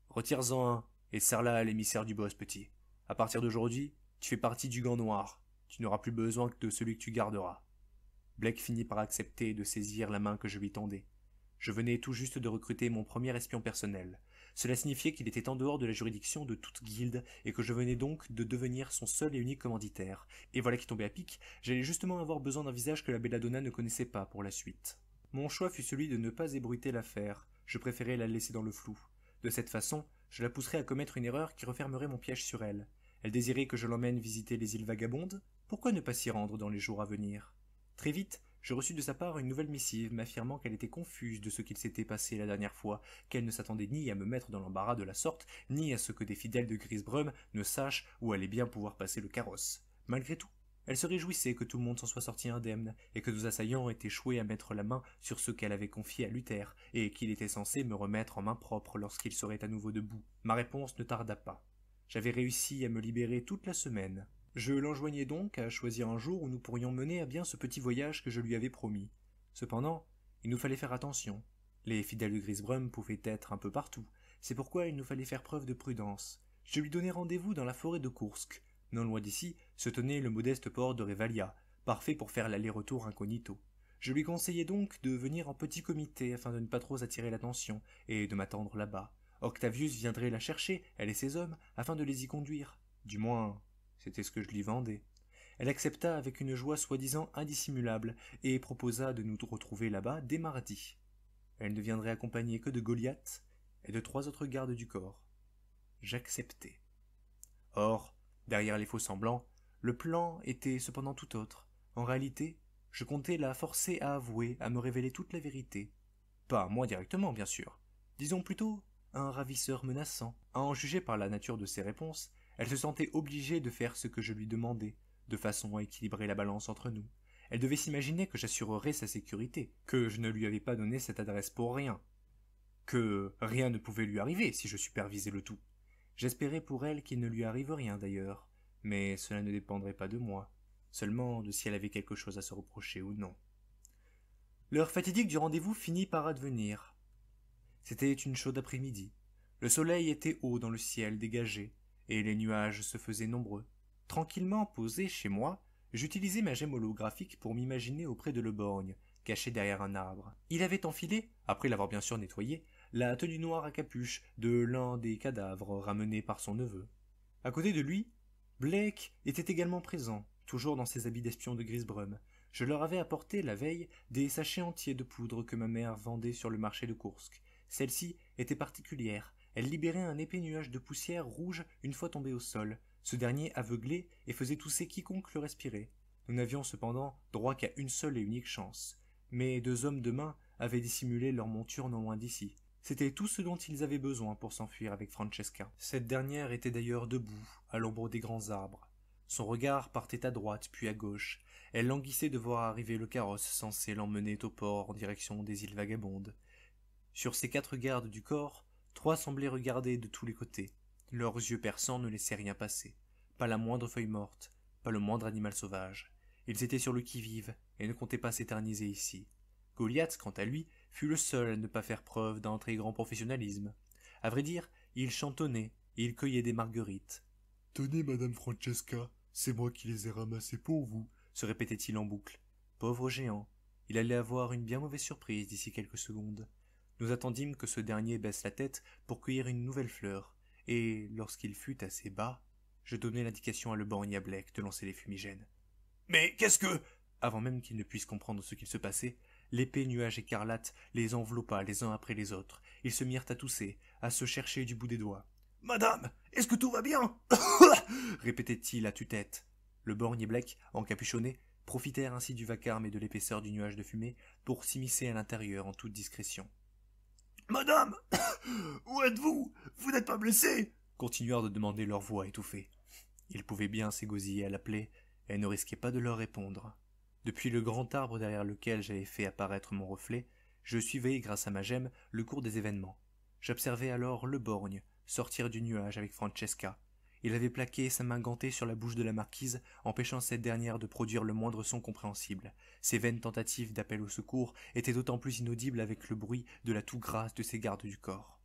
Retire-en un et serre-la à l'émissaire du boss, petit. À partir d'aujourd'hui, tu fais partie du Gant Noir. Tu n'auras plus besoin que de celui que tu garderas. Blake finit par accepter et de saisir la main que je lui tendais. Je venais tout juste de recruter mon premier espion personnel. Cela signifiait qu'il était en dehors de la juridiction de toute guilde et que je venais donc de devenir son seul et unique commanditaire. Et voilà qui tombait à pic, j'allais justement avoir besoin d'un visage que la belladonna ne connaissait pas pour la suite. Mon choix fut celui de ne pas ébruiter l'affaire, je préférais la laisser dans le flou. De cette façon, je la pousserais à commettre une erreur qui refermerait mon piège sur elle. Elle désirait que je l'emmène visiter les îles vagabondes? Pourquoi ne pas s'y rendre dans les jours à venir? Très vite, je reçus de sa part une nouvelle missive m'affirmant qu'elle était confuse de ce qu'il s'était passé la dernière fois, qu'elle ne s'attendait ni à me mettre dans l'embarras de la sorte, ni à ce que des fidèles de Grisbrum ne sachent où allait bien pouvoir passer le carrosse. Malgré tout, elle se réjouissait que tout le monde s'en soit sorti indemne, et que nos assaillants aient échoué à mettre la main sur ce qu'elle avait confié à Luther, et qu'il était censé me remettre en main propre lorsqu'il serait à nouveau debout. Ma réponse ne tarda pas. J'avais réussi à me libérer toute la semaine. Je l'enjoignais donc à choisir un jour où nous pourrions mener à bien ce petit voyage que je lui avais promis. Cependant, il nous fallait faire attention. Les fidèles de Grisbrum pouvaient être un peu partout. C'est pourquoi il nous fallait faire preuve de prudence. Je lui donnai rendez-vous dans la forêt de Kursk. Non loin d'ici se tenait le modeste port de Revalia, parfait pour faire l'aller-retour incognito. Je lui conseillai donc de venir en petit comité afin de ne pas trop attirer l'attention et de m'attendre là-bas. Octavius viendrait la chercher, elle et ses hommes, afin de les y conduire. Du moins, c'était ce que je lui vendais. Elle accepta avec une joie soi-disant indissimulable et proposa de nous retrouver là-bas dès mardi. Elle ne viendrait accompagnée que de Goliath et de 3 autres gardes du corps. J'acceptai. Or, derrière les faux-semblants, le plan était cependant tout autre. En réalité, je comptais la forcer à avouer, à me révéler toute la vérité. Pas moi directement, bien sûr. Disons plutôt un ravisseur menaçant. À en juger par la nature de ses réponses, elle se sentait obligée de faire ce que je lui demandais, de façon à équilibrer la balance entre nous. Elle devait s'imaginer que j'assurerais sa sécurité, que je ne lui avais pas donné cette adresse pour rien. que rien ne pouvait lui arriver si je supervisais le tout. J'espérais pour elle qu'il ne lui arrive rien d'ailleurs, mais cela ne dépendrait pas de moi, seulement de si elle avait quelque chose à se reprocher ou non. L'heure fatidique du rendez-vous finit par advenir. C'était une chaude après-midi. Le soleil était haut dans le ciel dégagé, et les nuages se faisaient nombreux. Tranquillement posé chez moi, j'utilisais ma gemme holographique pour m'imaginer auprès de Le Borgne, caché derrière un arbre. Il avait enfilé, après l'avoir bien sûr nettoyé, la tenue noire à capuche de l'un des cadavres ramenés par son neveu. À côté de lui, Blake était également présent, toujours dans ses habits d'espion de Grisbrum. Je leur avais apporté la veille des sachets entiers de poudre que ma mère vendait sur le marché de Kursk. Celle-ci était particulière. Elle libérait un épais nuage de poussière rouge une fois tombé au sol. Ce dernier aveuglait et faisait tousser quiconque le respirait. Nous n'avions cependant droit qu'à une seule et unique chance. Mais 2 hommes de main avaient dissimulé leur monture non loin d'ici. C'était tout ce dont ils avaient besoin pour s'enfuir avec Francesca. Cette dernière était d'ailleurs debout, à l'ombre des grands arbres. Son regard partait à droite puis à gauche. Elle languissait de voir arriver le carrosse censé l'emmener au port en direction des îles Vagabondes. Sur ces 4 gardes du corps, 3 semblaient regarder de tous les côtés. Leurs yeux perçants ne laissaient rien passer. Pas la moindre feuille morte, pas le moindre animal sauvage. Ils étaient sur le qui-vive et ne comptaient pas s'éterniser ici. Goliath, quant à lui, fut le seul à ne pas faire preuve d'un très grand professionnalisme. À vrai dire, il chantonnait et il cueillait des marguerites. « Tenez, Madame Francesca, c'est moi qui les ai ramassées pour vous, » se répétait-il en boucle. Pauvre géant, il allait avoir une bien mauvaise surprise d'ici quelques secondes. Nous attendîmes que ce dernier baisse la tête pour cueillir une nouvelle fleur, et, lorsqu'il fut assez bas, je donnai l'indication à Le Borgne et à Blake de lancer les fumigènes. « Mais qu'est-ce que... » Avant même qu'ils ne puissent comprendre ce qu'il se passait, l'épais nuage écarlate les enveloppa les uns après les autres. Ils se mirent à tousser, à se chercher du bout des doigts. « Madame, est-ce que tout va bien ?» répétait-il à tue-tête. Le Borgne et Blake, encapuchonnés, profitèrent ainsi du vacarme et de l'épaisseur du nuage de fumée pour s'immiscer à l'intérieur en toute discrétion. « Madame, où êtes-vous? Vous n'êtes pas blessée ?» continuèrent de demander leur voix étouffée. Ils pouvaient bien s'égosiller à la plaie et ne risquaient pas de leur répondre. Depuis le grand arbre derrière lequel j'avais fait apparaître mon reflet, je suivais, grâce à ma gemme, le cours des événements. J'observais alors Le Borgne sortir du nuage avec Francesca. Il avait plaqué sa main gantée sur la bouche de la marquise, empêchant cette dernière de produire le moindre son compréhensible. Ses vaines tentatives d'appel au secours étaient d'autant plus inaudibles avec le bruit de la toux grasse de ses gardes du corps.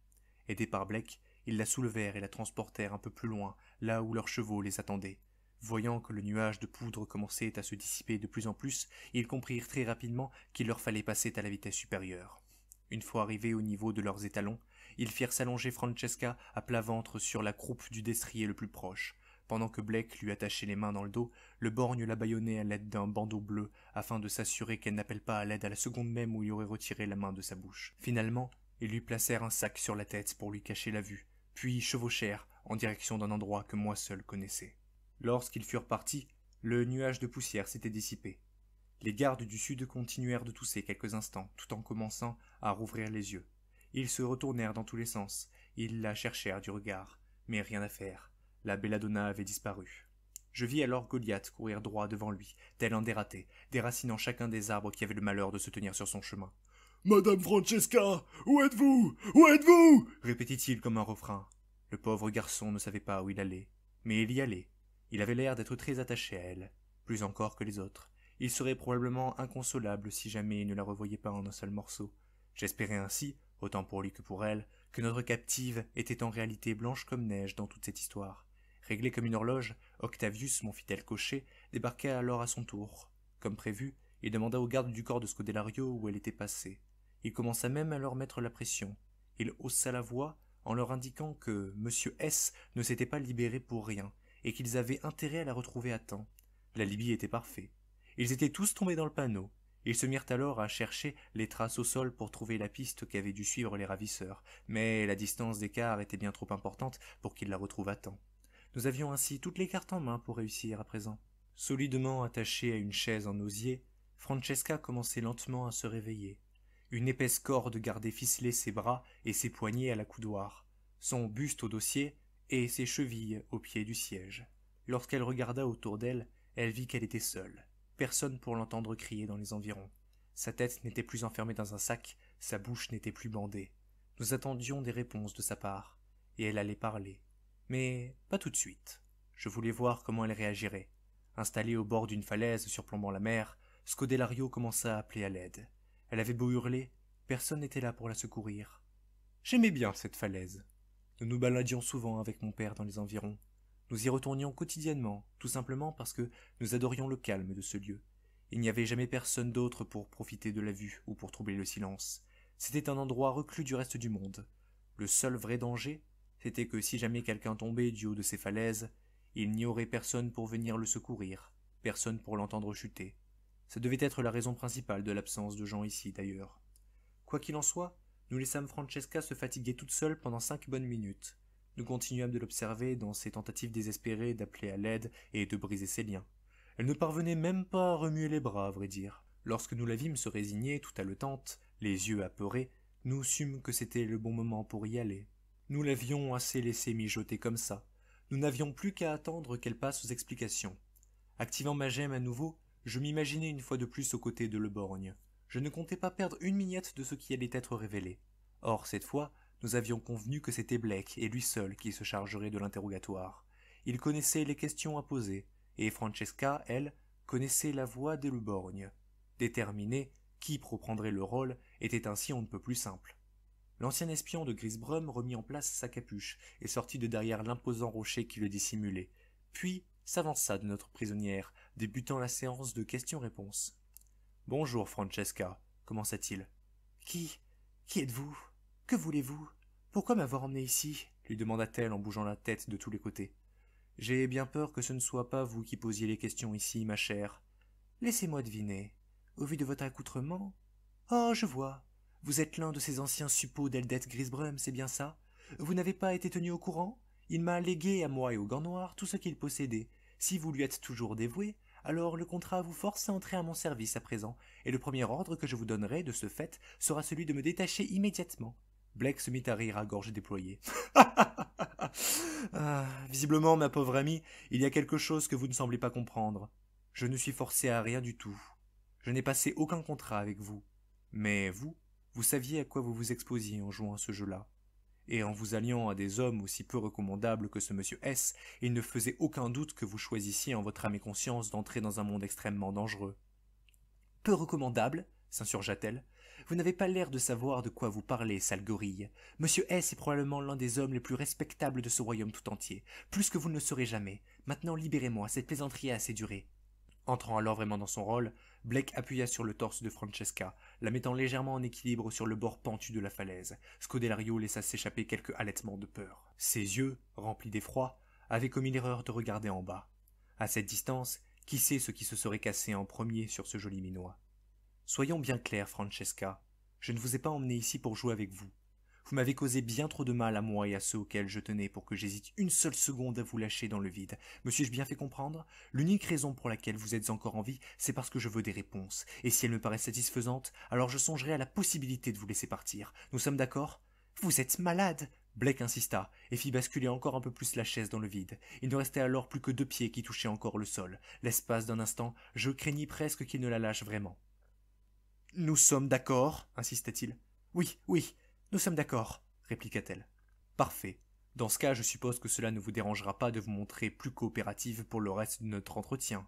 Aidés par Blake, ils la soulevèrent et la transportèrent un peu plus loin, là où leurs chevaux les attendaient. Voyant que le nuage de poudre commençait à se dissiper de plus en plus, ils comprirent très rapidement qu'il leur fallait passer à la vitesse supérieure. Une fois arrivés au niveau de leurs étalons, ils firent s'allonger Francesca à plat ventre sur la croupe du destrier le plus proche. Pendant que Blake lui attachait les mains dans le dos, Le Borgne la bâillonnait à l'aide d'un bandeau bleu afin de s'assurer qu'elle n'appelle pas à l'aide à la seconde même où il aurait retiré la main de sa bouche. Finalement, ils lui placèrent un sac sur la tête pour lui cacher la vue, puis chevauchèrent en direction d'un endroit que moi seul connaissais. Lorsqu'ils furent partis, le nuage de poussière s'était dissipé. Les gardes du sud continuèrent de tousser quelques instants, tout en commençant à rouvrir les yeux. Ils se retournèrent dans tous les sens, ils la cherchèrent du regard, mais rien à faire. La belladonna avait disparu. Je vis alors Goliath courir droit devant lui, tel un dératé, déracinant chacun des arbres qui avaient le malheur de se tenir sur son chemin. « Madame Francesca, où êtes-vous? Où êtes-vous » répétait-il comme un refrain. Le pauvre garçon ne savait pas où il allait, mais il y allait. Il avait l'air d'être très attaché à elle, plus encore que les autres. Il serait probablement inconsolable si jamais il ne la revoyait pas en un seul morceau. J'espérais ainsi, autant pour lui que pour elle, que notre captive était en réalité blanche comme neige dans toute cette histoire. Réglée comme une horloge, Octavius, mon fidèle cocher, débarqua alors à son tour. Comme prévu, il demanda aux gardes du corps de Scodelario où elle était passée. Il commença même à leur mettre la pression. Il haussa la voix en leur indiquant que M. S ne s'était pas libéré pour rien, et qu'ils avaient intérêt à la retrouver à temps. L'alibi était parfait. Ils étaient tous tombés dans le panneau. Ils se mirent alors à chercher les traces au sol pour trouver la piste qu'avaient dû suivre les ravisseurs, mais la distance d'écart était bien trop importante pour qu'ils la retrouvent à temps. Nous avions ainsi toutes les cartes en main pour réussir à présent. Solidement attachée à une chaise en osier, Francesca commençait lentement à se réveiller. Une épaisse corde gardait ficelés ses bras et ses poignets à la coudoir, son buste au dossier et ses chevilles au pied du siège. Lorsqu'elle regarda autour d'elle, elle vit qu'elle était seule. Personne pour l'entendre crier dans les environs. Sa tête n'était plus enfermée dans un sac, sa bouche n'était plus bandée. Nous attendions des réponses de sa part, et elle allait parler. Mais pas tout de suite. Je voulais voir comment elle réagirait. Installée au bord d'une falaise surplombant la mer, Scodelario commença à appeler à l'aide. Elle avait beau hurler, personne n'était là pour la secourir. J'aimais bien cette falaise. Nous nous baladions souvent avec mon père dans les environs. Nous y retournions quotidiennement, tout simplement parce que nous adorions le calme de ce lieu. Il n'y avait jamais personne d'autre pour profiter de la vue ou pour troubler le silence. C'était un endroit reclus du reste du monde. Le seul vrai danger, c'était que si jamais quelqu'un tombait du haut de ces falaises, il n'y aurait personne pour venir le secourir, personne pour l'entendre chuter. Ça devait être la raison principale de l'absence de gens ici, d'ailleurs. Quoi qu'il en soit, nous laissâmes Francesca se fatiguer toute seule pendant 5 bonnes minutes. Nous continuâmes de l'observer dans ses tentatives désespérées d'appeler à l'aide et de briser ses liens. Elle ne parvenait même pas à remuer les bras, à vrai dire. Lorsque nous la vîmes se résigner, tout haletante, les yeux apeurés, nous sûmes que c'était le bon moment pour y aller. Nous l'avions assez laissé mijoter comme ça. Nous n'avions plus qu'à attendre qu'elle passe aux explications. Activant ma gemme à nouveau, je m'imaginais une fois de plus aux côtés de Le Borgne. Je ne comptais pas perdre une miette de ce qui allait être révélé. Or, cette fois, nous avions convenu que c'était Blake et lui seul qui se chargerait de l'interrogatoire. Il connaissait les questions à poser, et Francesca, elle, connaissait la voix de Le Borgne. Déterminer qui reprendrait le rôle était ainsi on ne peut plus simple. L'ancien espion de Grisbrum remit en place sa capuche et sortit de derrière l'imposant rocher qui le dissimulait, puis s'avança de notre prisonnière, débutant la séance de questions-réponses. « Bonjour, Francesca, commença-t-il. « Qui êtes-vous? Que voulez-vous? Pourquoi m'avoir emmené ici ?» lui demanda-t-elle en bougeant la tête de tous les côtés. « J'ai bien peur que ce ne soit pas vous qui posiez les questions ici, ma chère. Laissez-moi deviner. Au vu de votre accoutrement... Oh, je vois. Vous êtes l'un de ces anciens suppôts d'Eldeth Grisbrum, c'est bien ça? Vous n'avez pas été tenu au courant? Il m'a légué à moi et au gant noir tout ce qu'il possédait. Si vous lui êtes toujours dévoué, alors le contrat vous force à entrer à mon service à présent, et le premier ordre que je vous donnerai de ce fait sera celui de me détacher immédiatement. » Blake se mit à rire à gorge déployée. Visiblement, ma pauvre amie, il y a quelque chose que vous ne semblez pas comprendre. Je ne suis forcé à rien du tout. Je n'ai passé aucun contrat avec vous. Mais vous saviez à quoi vous vous exposiez en jouant à ce jeu-là. Et en vous alliant à des hommes aussi peu recommandables que ce monsieur S, il ne faisait aucun doute que vous choisissiez en votre âme et conscience d'entrer dans un monde extrêmement dangereux. Peu recommandable, s'insurgea-t-elle. Vous n'avez pas l'air de savoir de quoi vous parlez, sale gorille. Monsieur S est probablement l'un des hommes les plus respectables de ce royaume tout entier, plus que vous ne le serez jamais. Maintenant libérez-moi, cette plaisanterie a assez duré. Entrant alors vraiment dans son rôle, Blake appuya sur le torse de Francesca, la mettant légèrement en équilibre sur le bord pentu de la falaise. Scodelario laissa s'échapper quelques halètements de peur. Ses yeux, remplis d'effroi, avaient commis l'erreur de regarder en bas. À cette distance, qui sait ce qui se serait cassé en premier sur ce joli minois? Soyons bien clairs, Francesca, je ne vous ai pas emmené ici pour jouer avec vous. Vous m'avez causé bien trop de mal à moi et à ceux auxquels je tenais pour que j'hésite une seule seconde à vous lâcher dans le vide. Me suis-je bien fait comprendre? L'unique raison pour laquelle vous êtes encore en vie, c'est parce que je veux des réponses. Et si elles me paraissent satisfaisantes, alors je songerai à la possibilité de vous laisser partir. Nous sommes d'accord? Vous êtes malade! Blake insista, et fit basculer encore un peu plus la chaise dans le vide. Il ne restait alors plus que 2 pieds qui touchaient encore le sol. L'espace d'un instant, je craignis presque qu'il ne la lâche vraiment. « Nous sommes d'accord » insista-t-il. « Oui, nous sommes d'accord, » répliqua-t-elle. « Parfait. Dans ce cas, je suppose que cela ne vous dérangera pas de vous montrer plus coopérative pour le reste de notre entretien. »«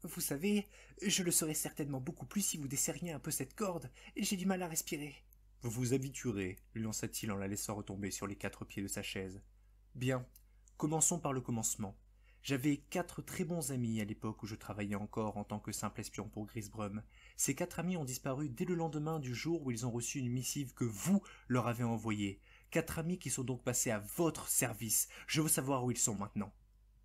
Vous savez, je le serais certainement beaucoup plus si vous desserriez un peu cette corde. J'ai du mal à respirer. »« Vous vous habituerez, » lui lança-t-il en la laissant retomber sur les 4 pieds de sa chaise. « Bien, commençons par le commencement. J'avais 4 très bons amis à l'époque où je travaillais encore en tant que simple espion pour Grisbrum. Ces 4 amis ont disparu dès le lendemain du jour où ils ont reçu une missive que vous leur avez envoyée. 4 amis qui sont donc passés à votre service. Je veux savoir où ils sont maintenant. »«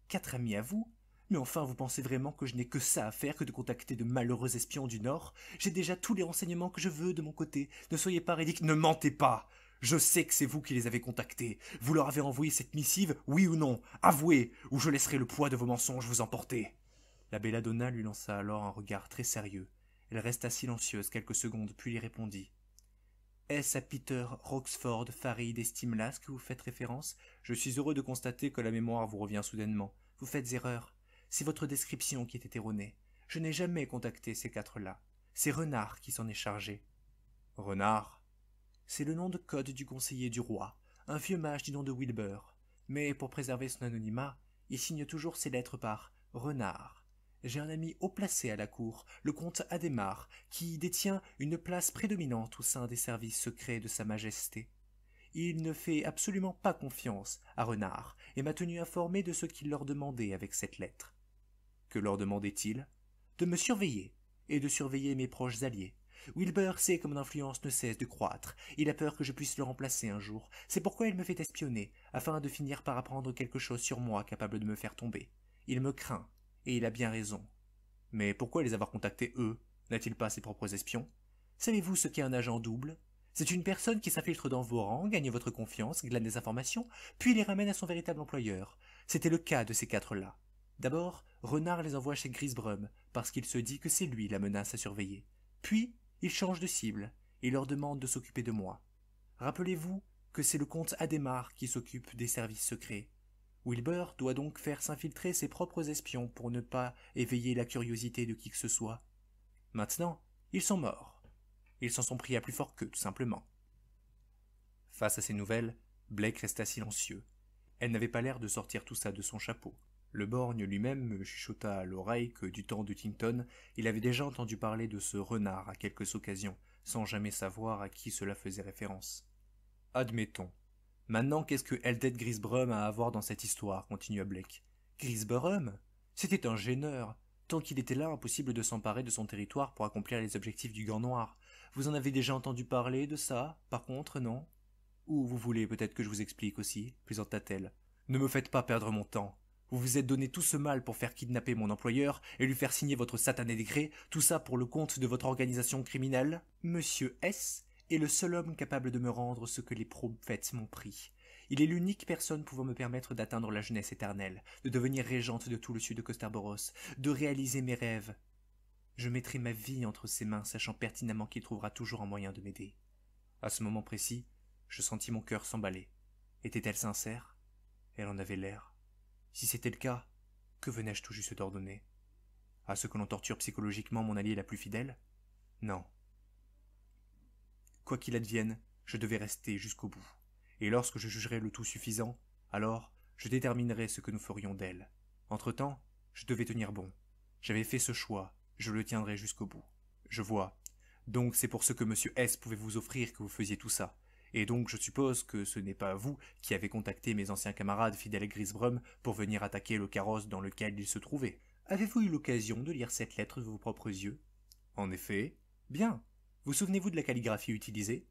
4 amis à vous ? Mais enfin, vous pensez vraiment que je n'ai que ça à faire que de contacter de malheureux espions du Nord? J'ai déjà tous les renseignements que je veux de mon côté. Ne soyez pas ridicule. Ne mentez pas! Je sais que c'est vous qui les avez contactés. Vous leur avez envoyé cette missive, oui ou non? Avouez, ou je laisserai le poids de vos mensonges vous emporter. » La belladonna lui lança alors un regard très sérieux. Elle resta silencieuse quelques secondes, puis lui répondit. « Est-ce à Peter Roxford Farid et Stimlas que vous faites référence? Je suis heureux de constater que la mémoire vous revient soudainement. Vous faites erreur. C'est votre description qui était erronée. Je n'ai jamais contacté ces 4-là. C'est Renard qui s'en est chargé. » « Renard ?» C'est le nom de code du conseiller du roi, un vieux mage du nom de Wilbur. Mais pour préserver son anonymat, il signe toujours ses lettres par Renard. J'ai un ami haut placé à la cour, le comte Adhémar, qui détient une place prédominante au sein des services secrets de Sa Majesté. Il ne fait absolument pas confiance à Renard et m'a tenu informé de ce qu'il leur demandait avec cette lettre. Que leur demandait-il? De me surveiller et de surveiller mes proches alliés. Wilbur sait que mon influence ne cesse de croître. Il a peur que je puisse le remplacer un jour. C'est pourquoi il me fait espionner, afin de finir par apprendre quelque chose sur moi capable de me faire tomber. Il me craint, et il a bien raison. Mais pourquoi les avoir contactés, eux? N'a-t-il pas ses propres espions? Savez-vous ce qu'est un agent double? C'est une personne qui s'infiltre dans vos rangs, gagne votre confiance, glane des informations, puis les ramène à son véritable employeur. C'était le cas de ces quatre-là. D'abord, Renard les envoie chez Grisbrum, parce qu'il se dit que c'est lui la menace à surveiller. Puis, il change de cible, et leur demande de s'occuper de moi. Rappelez-vous que c'est le comte Adhémar qui s'occupe des services secrets. Wilbur doit donc faire s'infiltrer ses propres espions pour ne pas éveiller la curiosité de qui que ce soit. Maintenant, ils sont morts. Ils s'en sont pris à plus fort qu'eux, tout simplement. Face à ces nouvelles, Blake resta silencieux. Elle n'avait pas l'air de sortir tout ça de son chapeau. Le borgne lui-même me chuchota à l'oreille que du temps d'Huttington, il avait déjà entendu parler de ce renard à quelques occasions, sans jamais savoir à qui cela faisait référence. Admettons. Maintenant, qu'est-ce que Eldred Grisbrum a à voir dans cette histoire? Continua Blake. Grisbrum? C'était un gêneur. Tant qu'il était là, impossible de s'emparer de son territoire pour accomplir les objectifs du Gant Noir. Vous en avez déjà entendu parler de ça, par contre, non? Ou vous voulez peut-être que je vous explique aussi, plaisanta-t-elle. Ne me faites pas perdre mon temps. Vous vous êtes donné tout ce mal pour faire kidnapper mon employeur et lui faire signer votre satané décret, tout ça pour le compte de votre organisation criminelle? Monsieur S est le seul homme capable de me rendre ce que les prophètes m'ont pris. Il est l'unique personne pouvant me permettre d'atteindre la jeunesse éternelle, de devenir régente de tout le sud de Costerboros, de réaliser mes rêves. Je mettrai ma vie entre ses mains, sachant pertinemment qu'il trouvera toujours un moyen de m'aider. À ce moment précis, je sentis mon cœur s'emballer. Était-elle sincère? Elle en avait l'air. Si c'était le cas, que venais-je tout juste d'ordonner? À ce que l'on torture psychologiquement mon allié la plus fidèle? Non. Quoi qu'il advienne, je devais rester jusqu'au bout. Et lorsque je jugerai le tout suffisant, alors je déterminerai ce que nous ferions d'elle. Entre-temps, je devais tenir bon. J'avais fait ce choix, je le tiendrai jusqu'au bout. Je vois. Donc c'est pour ce que monsieur S pouvait vous offrir que vous faisiez tout ça. Et donc je suppose que ce n'est pas vous qui avez contacté mes anciens camarades fidèles à Grisbrum pour venir attaquer le carrosse dans lequel ils se trouvaient. Avez-vous eu l'occasion de lire cette lettre de vos propres yeux? En effet. Bien. Vous souvenez-vous de la calligraphie utilisée?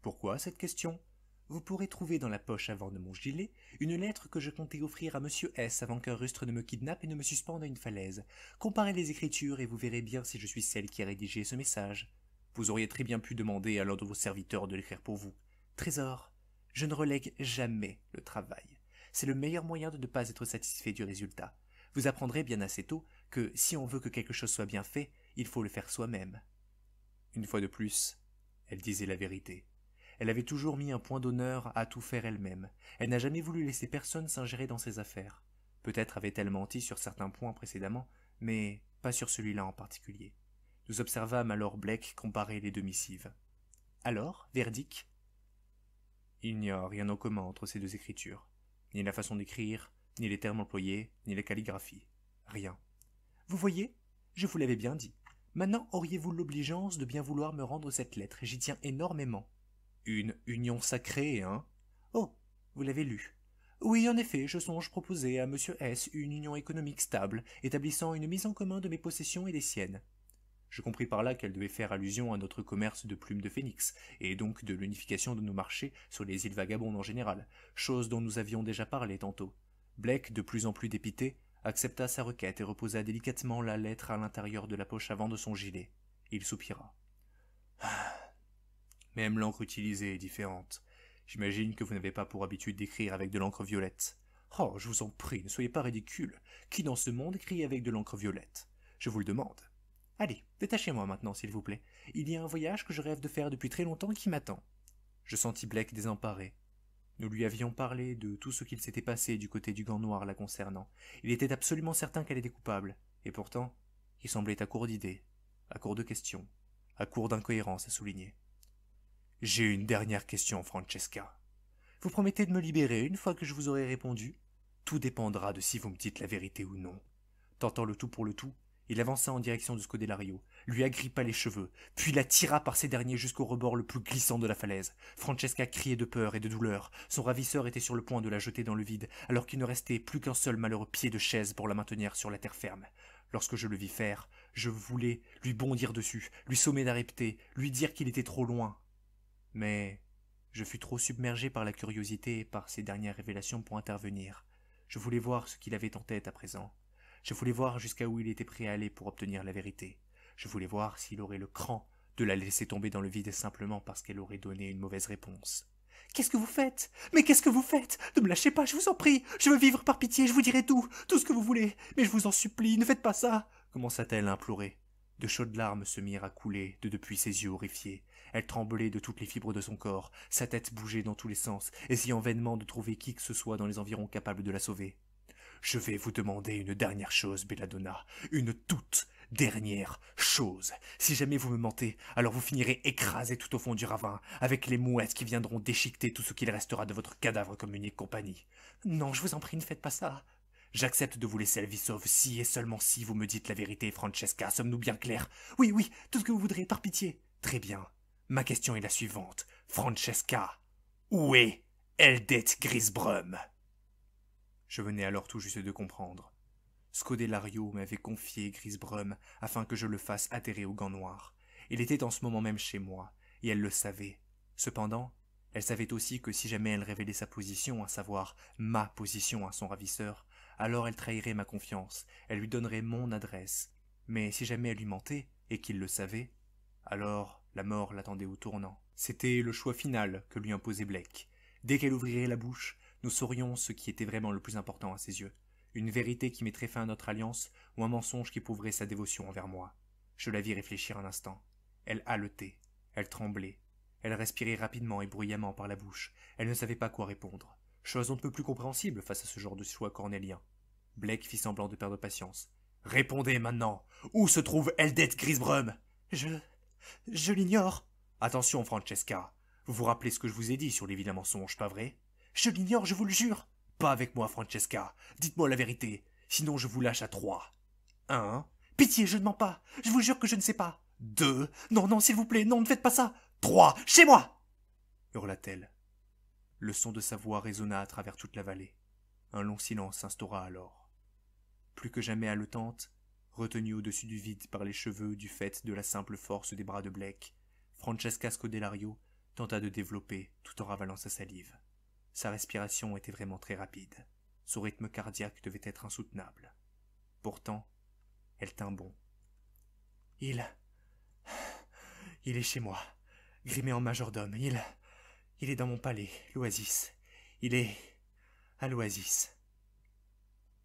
Pourquoi cette question? Vous pourrez trouver dans la poche avant de mon gilet une lettre que je comptais offrir à monsieur S avant qu'un rustre ne me kidnappe et ne me suspende à une falaise. Comparez les écritures et vous verrez bien si je suis celle qui a rédigé ce message. Vous auriez très bien pu demander à l'un de vos serviteurs de l'écrire pour vous. Trésor, je ne relègue jamais le travail. C'est le meilleur moyen de ne pas être satisfait du résultat. Vous apprendrez bien assez tôt que si on veut que quelque chose soit bien fait, il faut le faire soi-même. Une fois de plus, elle disait la vérité. Elle avait toujours mis un point d'honneur à tout faire elle-même. Elle n'a jamais voulu laisser personne s'ingérer dans ses affaires. Peut-être avait-elle menti sur certains points précédemment, mais pas sur celui-là en particulier. Nous observâmes alors Blake comparer les deux missives. Alors, verdict? Il n'y a rien en commun entre ces deux écritures. Ni la façon d'écrire, ni les termes employés, ni la calligraphie. Rien. Vous voyez? Je vous l'avais bien dit. Maintenant, auriez-vous l'obligeance de bien vouloir me rendre cette lettre? J'y tiens énormément. Une union sacrée, hein? Oh, vous l'avez lu. Oui, en effet, je songe proposer à monsieur S une union économique stable, établissant une mise en commun de mes possessions et des siennes. Je compris par là qu'elle devait faire allusion à notre commerce de plumes de phénix, et donc de l'unification de nos marchés sur les îles vagabondes en général, chose dont nous avions déjà parlé tantôt. Blake, de plus en plus dépité, accepta sa requête et reposa délicatement la lettre à l'intérieur de la poche avant de son gilet. Il soupira. Même l'encre utilisée est différente. J'imagine que vous n'avez pas pour habitude d'écrire avec de l'encre violette. Oh, je vous en prie, ne soyez pas ridicule. Qui dans ce monde écrit avec de l'encre violette? Je vous le demande. Allez, détachez-moi maintenant, s'il vous plaît. Il y a un voyage que je rêve de faire depuis très longtemps qui m'attend. Je sentis Blake désemparé. Nous lui avions parlé de tout ce qu'il s'était passé du côté du Gant Noir la concernant. Il était absolument certain qu'elle était coupable, et pourtant, il semblait à court d'idées, à court de questions, à court d'incohérences à souligner. J'ai une dernière question, Francesca. Vous promettez de me libérer une fois que je vous aurai répondu? Tout dépendra de si vous me dites la vérité ou non. Tentant le tout pour le tout, il avança en direction de Scodelario, lui agrippa les cheveux, puis la tira par ces derniers jusqu'au rebord le plus glissant de la falaise. Francesca criait de peur et de douleur. Son ravisseur était sur le point de la jeter dans le vide, alors qu'il ne restait plus qu'un seul malheureux pied de chaise pour la maintenir sur la terre ferme. Lorsque je le vis faire, je voulais lui bondir dessus, lui sommer d'arrêter, lui dire qu'il était trop loin. Mais je fus trop submergé par la curiosité et par ces dernières révélations pour intervenir. Je voulais voir ce qu'il avait en tête à présent. Je voulais voir jusqu'à où il était prêt à aller pour obtenir la vérité. Je voulais voir s'il aurait le cran de la laisser tomber dans le vide simplement parce qu'elle aurait donné une mauvaise réponse. « Qu'est-ce que vous faites? Mais qu'est-ce que vous faites? Ne me lâchez pas, je vous en prie. Je veux vivre par pitié, je vous dirai tout ce que vous voulez. Mais je vous en supplie, ne faites pas ça !» commença-t-elle à implorer. De chaudes larmes se mirent à couler depuis ses yeux horrifiés. Elle tremblait de toutes les fibres de son corps, sa tête bougeait dans tous les sens, essayant vainement de trouver qui que ce soit dans les environs capable de la sauver. « Je vais vous demander une dernière chose, Belladonna, une toute dernière chose. Si jamais vous me mentez, alors vous finirez écrasé tout au fond du ravin, avec les mouettes qui viendront déchiqueter tout ce qu'il restera de votre cadavre comme unique compagnie. Non, je vous en prie, ne faites pas ça. J'accepte de vous laisser la vie sauve si et seulement si vous me dites la vérité, Francesca, sommes-nous bien clairs? Oui, oui, tout ce que vous voudrez, par pitié. Très bien. Ma question est la suivante. Francesca, où est Eldeth Grisbrum? Je venais alors tout juste de comprendre. Scodelario m'avait confié Grisbrum afin que je le fasse atterrer au gant noir. Il était en ce moment même chez moi, et elle le savait. Cependant, elle savait aussi que si jamais elle révélait sa position, à savoir ma position à son ravisseur, alors elle trahirait ma confiance, elle lui donnerait mon adresse. Mais si jamais elle lui mentait, et qu'il le savait, alors la mort l'attendait au tournant. C'était le choix final que lui imposait Blake. Dès qu'elle ouvrirait la bouche, nous saurions ce qui était vraiment le plus important à ses yeux. Une vérité qui mettrait fin à notre alliance, ou un mensonge qui prouverait sa dévotion envers moi. Je la vis réfléchir un instant. Elle haletait, elle tremblait, elle respirait rapidement et bruyamment par la bouche. Elle ne savait pas quoi répondre. Chose on ne peut plus compréhensible face à ce genre de choix cornélien. Blake fit semblant de perdre patience. « Répondez maintenant! Où se trouve Eldeth Grisbrum? »« Je l'ignore. »« Attention, Francesca. Vous vous rappelez ce que je vous ai dit sur les vilains mensonges, pas vrai? »« Je l'ignore, je vous le jure. »« Pas avec moi, Francesca. Dites-moi la vérité. Sinon je vous lâche à 3. 1. Pitié, je ne mens pas. Je vous jure que je ne sais pas. 2. Non, non, s'il vous plaît, non, ne faites pas ça. 3. Chez moi! Hurla-t-elle. Le son de sa voix résonna à travers toute la vallée. Un long silence s'instaura alors. Plus que jamais haletante, retenue au-dessus du vide par les cheveux du fait de la simple force des bras de Blake, Francesca Scodelario tenta de développer tout en ravalant sa salive. Sa respiration était vraiment très rapide. Son rythme cardiaque devait être insoutenable. Pourtant, elle tint bon. Il est chez moi, grimé en majordome. Il est dans mon palais, l'Oasis. Il est à l'Oasis.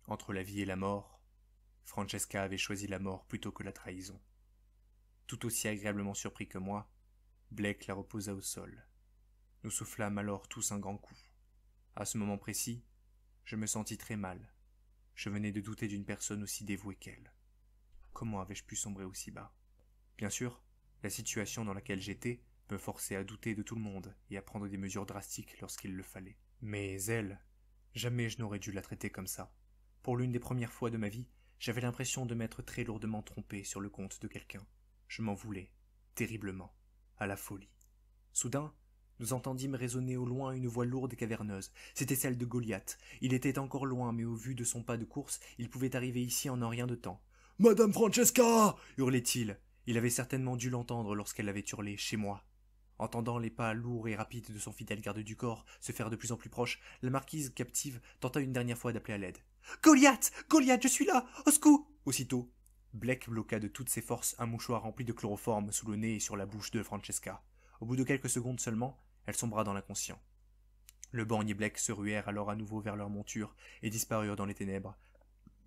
Entre la vie et la mort, Francesca avait choisi la mort plutôt que la trahison. Tout aussi agréablement surpris que moi, Blake la reposa au sol. Nous soufflâmes alors tous un grand coup. À ce moment précis, je me sentis très mal. Je venais de douter d'une personne aussi dévouée qu'elle. Comment avais-je pu sombrer aussi bas? Bien sûr, la situation dans laquelle j'étais me forçait à douter de tout le monde et à prendre des mesures drastiques lorsqu'il le fallait. Mais elle, jamais je n'aurais dû la traiter comme ça. Pour l'une des premières fois de ma vie, j'avais l'impression de m'être très lourdement trompé sur le compte de quelqu'un. Je m'en voulais, terriblement, à la folie. Soudain, nous entendîmes résonner au loin une voix lourde et caverneuse. C'était celle de Goliath. Il était encore loin, mais au vu de son pas de course, il pouvait arriver ici en un rien de temps. « Madame Francesca » hurlait-il. Il avait certainement dû l'entendre lorsqu'elle avait hurlé « chez moi ». Entendant les pas lourds et rapides de son fidèle garde du corps se faire de plus en plus proches, la marquise captive tenta une dernière fois d'appeler à l'aide. « Goliath! Goliath, je suis là! Au secours !» Aussitôt, Blake bloqua de toutes ses forces un mouchoir rempli de chloroforme sous le nez et sur la bouche de Francesca. Au bout de quelques secondes seulement, elle sombra dans l'inconscient. Le borgne et Blake se ruèrent alors à nouveau vers leur monture et disparurent dans les ténèbres,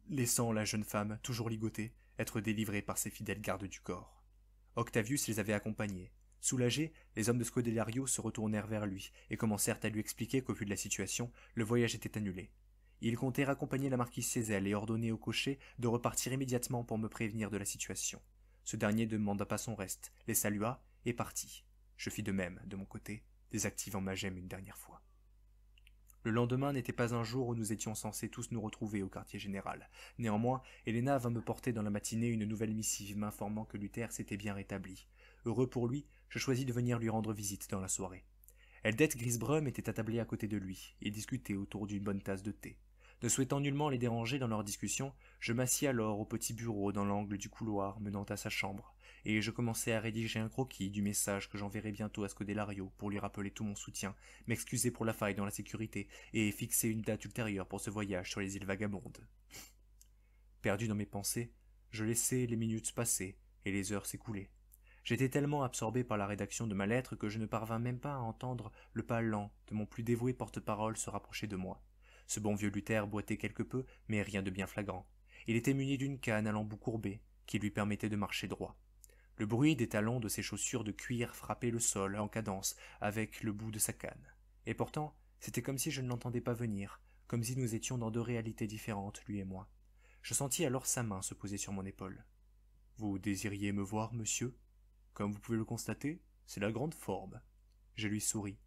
laissant la jeune femme, toujours ligotée, être délivrée par ses fidèles gardes du corps. Octavius les avait accompagnés. Soulagés, les hommes de Scodelario se retournèrent vers lui et commencèrent à lui expliquer qu'au vu de la situation, le voyage était annulé. Ils comptèrent accompagner la marquise chez elle et ordonner au cocher de repartir immédiatement pour me prévenir de la situation. Ce dernier ne demanda pas son reste, les salua et partit. Je fis de même, de mon côté, désactivant ma gemme une dernière fois. Le lendemain n'était pas un jour où nous étions censés tous nous retrouver au quartier général. Néanmoins, Helena vint me porter dans la matinée une nouvelle missive m'informant que Luther s'était bien rétabli. Heureux pour lui, je choisis de venir lui rendre visite dans la soirée. Eldeth Grisbrum était attablée à côté de lui et discutait autour d'une bonne tasse de thé. Ne souhaitant nullement les déranger dans leur discussion, je m'assis alors au petit bureau dans l'angle du couloir menant à sa chambre, et je commençai à rédiger un croquis du message que j'enverrai bientôt à Scodelario pour lui rappeler tout mon soutien, m'excuser pour la faille dans la sécurité et fixer une date ultérieure pour ce voyage sur les îles Vagabondes. Perdu dans mes pensées, je laissai les minutes passer et les heures s'écouler. J'étais tellement absorbé par la rédaction de ma lettre que je ne parvins même pas à entendre le pas lent de mon plus dévoué porte-parole se rapprocher de moi. Ce bon vieux Luther boitait quelque peu, mais rien de bien flagrant. Il était muni d'une canne à l'embout courbé, qui lui permettait de marcher droit. Le bruit des talons de ses chaussures de cuir frappait le sol en cadence avec le bout de sa canne. Et pourtant, c'était comme si je ne l'entendais pas venir, comme si nous étions dans deux réalités différentes, lui et moi. Je sentis alors sa main se poser sur mon épaule. « Vous désiriez me voir, monsieur ? Comme vous pouvez le constater, c'est la grande forme. » Je lui souris.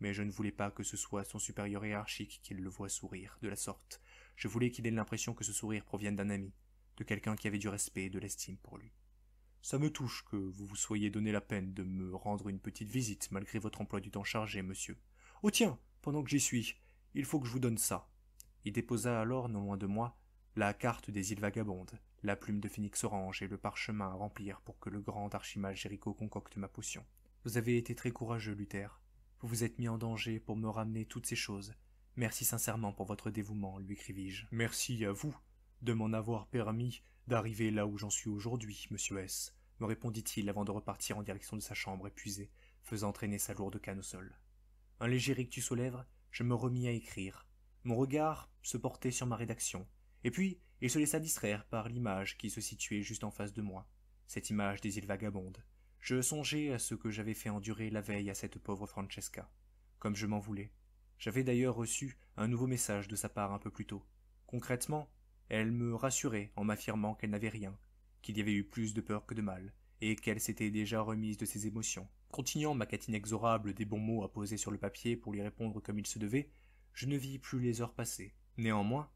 Mais je ne voulais pas que ce soit son supérieur hiérarchique qui le voie sourire de la sorte. Je voulais qu'il ait l'impression que ce sourire provienne d'un ami, de quelqu'un qui avait du respect et de l'estime pour lui. « Ça me touche que vous vous soyez donné la peine de me rendre une petite visite malgré votre emploi du temps chargé, monsieur. Oh tiens, pendant que j'y suis, il faut que je vous donne ça. » Il déposa alors, non loin de moi, la carte des îles Vagabondes, la plume de phénix orange et le parchemin à remplir pour que le grand archimage Jéricho concocte ma potion. « Vous avez été très courageux, Luther. Vous vous êtes mis en danger pour me ramener toutes ces choses. Merci sincèrement pour votre dévouement, lui écrivis-je. Merci à vous de m'en avoir permis d'arriver là où j'en suis aujourd'hui, monsieur S, me répondit-il avant de repartir en direction de sa chambre épuisée, faisant traîner sa lourde canne au sol. Un léger rictus aux lèvres, je me remis à écrire. Mon regard se portait sur ma rédaction, et puis il se laissa distraire par l'image qui se situait juste en face de moi, cette image des îles Vagabondes. Je songeais à ce que j'avais fait endurer la veille à cette pauvre Francesca, comme je m'en voulais. J'avais d'ailleurs reçu un nouveau message de sa part un peu plus tôt. Concrètement, elle me rassurait en m'affirmant qu'elle n'avait rien, qu'il y avait eu plus de peur que de mal, et qu'elle s'était déjà remise de ses émotions. Continuant ma quête inexorable des bons mots à poser sur le papier pour lui répondre comme il se devait, je ne vis plus les heures passer. Néanmoins,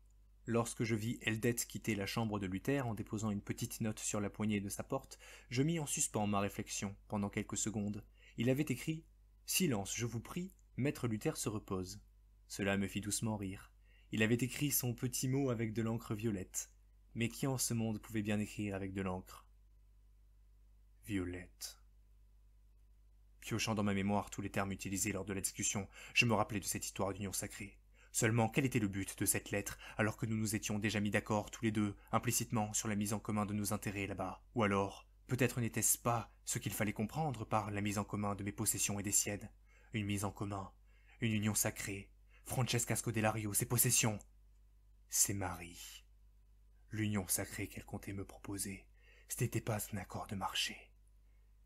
lorsque je vis Eldeth quitter la chambre de Luther en déposant une petite note sur la poignée de sa porte, je mis en suspens ma réflexion pendant quelques secondes. Il avait écrit « Silence, je vous prie, maître Luther se repose ». Cela me fit doucement rire. Il avait écrit son petit mot avec de l'encre violette. Mais qui en ce monde pouvait bien écrire avec de l'encre violette? Piochant dans ma mémoire tous les termes utilisés lors de la discussion, je me rappelais de cette histoire d'union sacrée. Seulement, quel était le but de cette lettre, alors que nous nous étions déjà mis d'accord tous les deux, implicitement, sur la mise en commun de nos intérêts là-bas? Ou alors, peut-être n'était-ce pas ce qu'il fallait comprendre par la mise en commun de mes possessions et des siennes? Une mise en commun, une union sacrée. Francesca Scodelario, ses possessions, ses maris. L'union sacrée qu'elle comptait me proposer, ce n'était pas un accord de marché.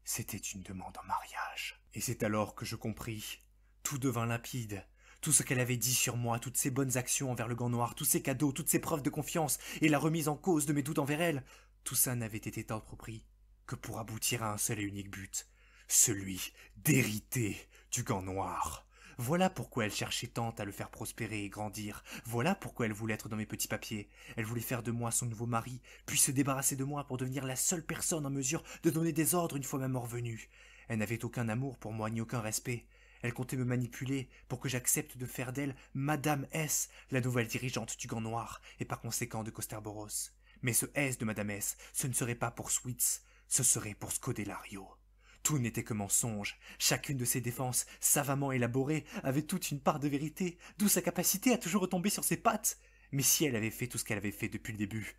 C'était une demande en mariage. Et c'est alors que je compris. Tout devint limpide. Tout ce qu'elle avait dit sur moi, toutes ses bonnes actions envers le gant noir, tous ses cadeaux, toutes ses preuves de confiance et la remise en cause de mes doutes envers elle, tout ça n'avait été entrepris que pour aboutir à un seul et unique but, celui d'hériter du gant noir. Voilà pourquoi elle cherchait tant à le faire prospérer et grandir. Voilà pourquoi elle voulait être dans mes petits papiers. Elle voulait faire de moi son nouveau mari, puis se débarrasser de moi pour devenir la seule personne en mesure de donner des ordres une fois ma mort venue. Elle n'avait aucun amour pour moi ni aucun respect. Elle comptait me manipuler pour que j'accepte de faire d'elle Madame S, la nouvelle dirigeante du Gant Noir, et par conséquent de Costerboros. Mais ce S de Madame S, ce ne serait pas pour Sweets, ce serait pour Scodelario. Tout n'était que mensonge. Chacune de ses défenses, savamment élaborées, avait toute une part de vérité, d'où sa capacité à toujours retomber sur ses pattes. Mais si elle avait fait tout ce qu'elle avait fait depuis le début,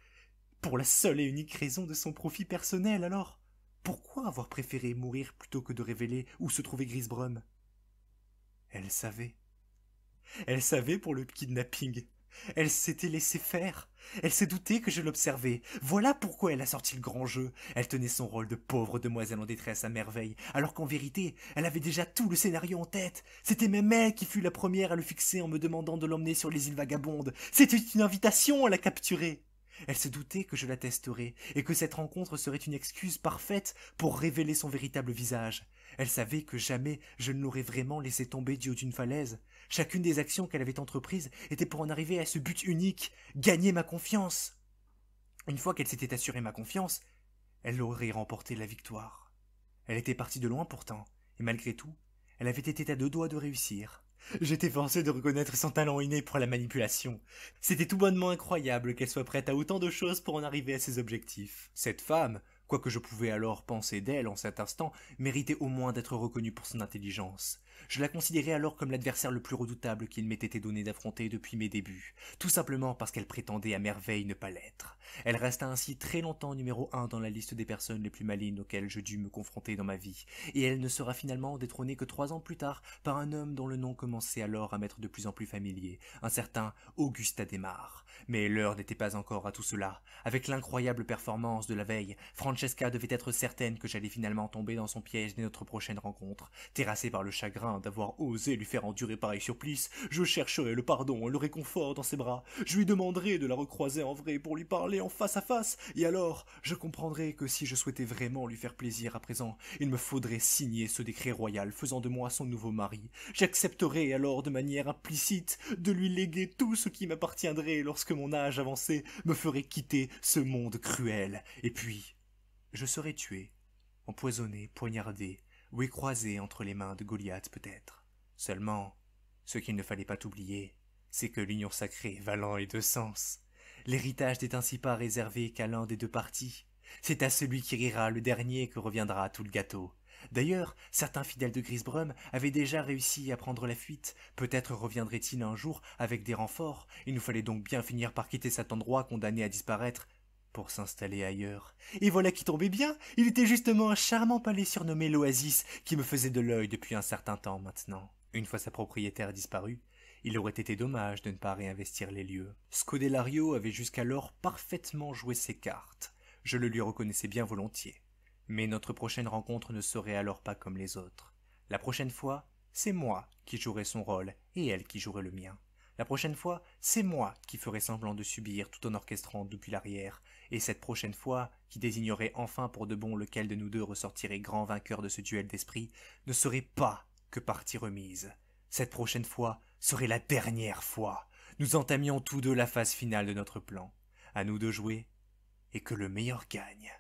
pour la seule et unique raison de son profit personnel, alors, pourquoi avoir préféré mourir plutôt que de révéler où se trouvait Grisbrum? Elle savait. Elle savait pour le kidnapping. Elle s'était laissée faire. Elle se doutait que je l'observais. Voilà pourquoi elle a sorti le grand jeu. Elle tenait son rôle de pauvre demoiselle en détresse à merveille, alors qu'en vérité, elle avait déjà tout le scénario en tête. C'était même elle qui fut la première à le fixer en me demandant de l'emmener sur les îles Vagabondes. C'était une invitation à la capturer. Elle se doutait que je la testerais et que cette rencontre serait une excuse parfaite pour révéler son véritable visage. Elle savait que jamais je ne l'aurais vraiment laissé tomber du haut d'une falaise. Chacune des actions qu'elle avait entreprises était pour en arriver à ce but unique, gagner ma confiance. Une fois qu'elle s'était assurée ma confiance, elle aurait remporté la victoire. Elle était partie de loin pourtant, et malgré tout, elle avait été à 2 doigts de réussir. J'étais forcé de reconnaître son talent inné pour la manipulation. C'était tout bonnement incroyable qu'elle soit prête à autant de choses pour en arriver à ses objectifs. Cette femme, quoi que je pouvais alors penser d'elle en cet instant, méritait au moins d'être reconnue pour son intelligence. Je la considérais alors comme l'adversaire le plus redoutable qu'il m'ait été donné d'affronter depuis mes débuts, tout simplement parce qu'elle prétendait à merveille ne pas l'être. Elle resta ainsi très longtemps numéro 1 dans la liste des personnes les plus malignes auxquelles je dus me confronter dans ma vie, et elle ne sera finalement détrônée que 3 ans plus tard par un homme dont le nom commençait alors à m'être de plus en plus familier, un certain Auguste Adhémar. Mais l'heure n'était pas encore à tout cela. Avec l'incroyable performance de la veille, Francesca devait être certaine que j'allais finalement tomber dans son piège dès notre prochaine rencontre. Terrassé par le chagrin d'avoir osé lui faire endurer pareil supplice, je chercherai le pardon et le réconfort dans ses bras. Je lui demanderai de la recroiser en vrai pour lui parler en face à face, et alors je comprendrai que si je souhaitais vraiment lui faire plaisir à présent, il me faudrait signer ce décret royal faisant de moi son nouveau mari. J'accepterai alors de manière implicite de lui léguer tout ce qui m'appartiendrait lorsque mon âge avancé me ferait quitter ce monde cruel. Et puis, je serai tué, empoisonné, poignardé, ou écrasé entre les mains de Goliath peut-être. Seulement, ce qu'il ne fallait pas oublier, c'est que l'union sacrée valant les 2 sens. L'héritage n'est ainsi pas réservé qu'à l'un des 2 partis. C'est à celui qui rira le dernier que reviendra tout le gâteau. D'ailleurs, certains fidèles de Grisbrum avaient déjà réussi à prendre la fuite. Peut-être reviendraient-ils un jour avec des renforts. Il nous fallait donc bien finir par quitter cet endroit condamné à disparaître pour s'installer ailleurs. Et voilà qui tombait bien, il était justement un charmant palais surnommé l'Oasis qui me faisait de l'œil depuis un certain temps maintenant. Une fois sa propriétaire disparue, il aurait été dommage de ne pas réinvestir les lieux. Scodelario avait jusqu'alors parfaitement joué ses cartes. Je le lui reconnaissais bien volontiers. Mais notre prochaine rencontre ne serait alors pas comme les autres. La prochaine fois, c'est moi qui jouerai son rôle et elle qui jouerait le mien. La prochaine fois, c'est moi qui ferai semblant de subir tout en orchestrant depuis l'arrière, et cette prochaine fois, qui désignerait enfin pour de bon lequel de nous 2 ressortirait grand vainqueur de ce duel d'esprit, ne serait pas que partie remise. Cette prochaine fois serait la dernière fois. Nous entamions tous 2 la phase finale de notre plan. À nous de jouer, et que le meilleur gagne.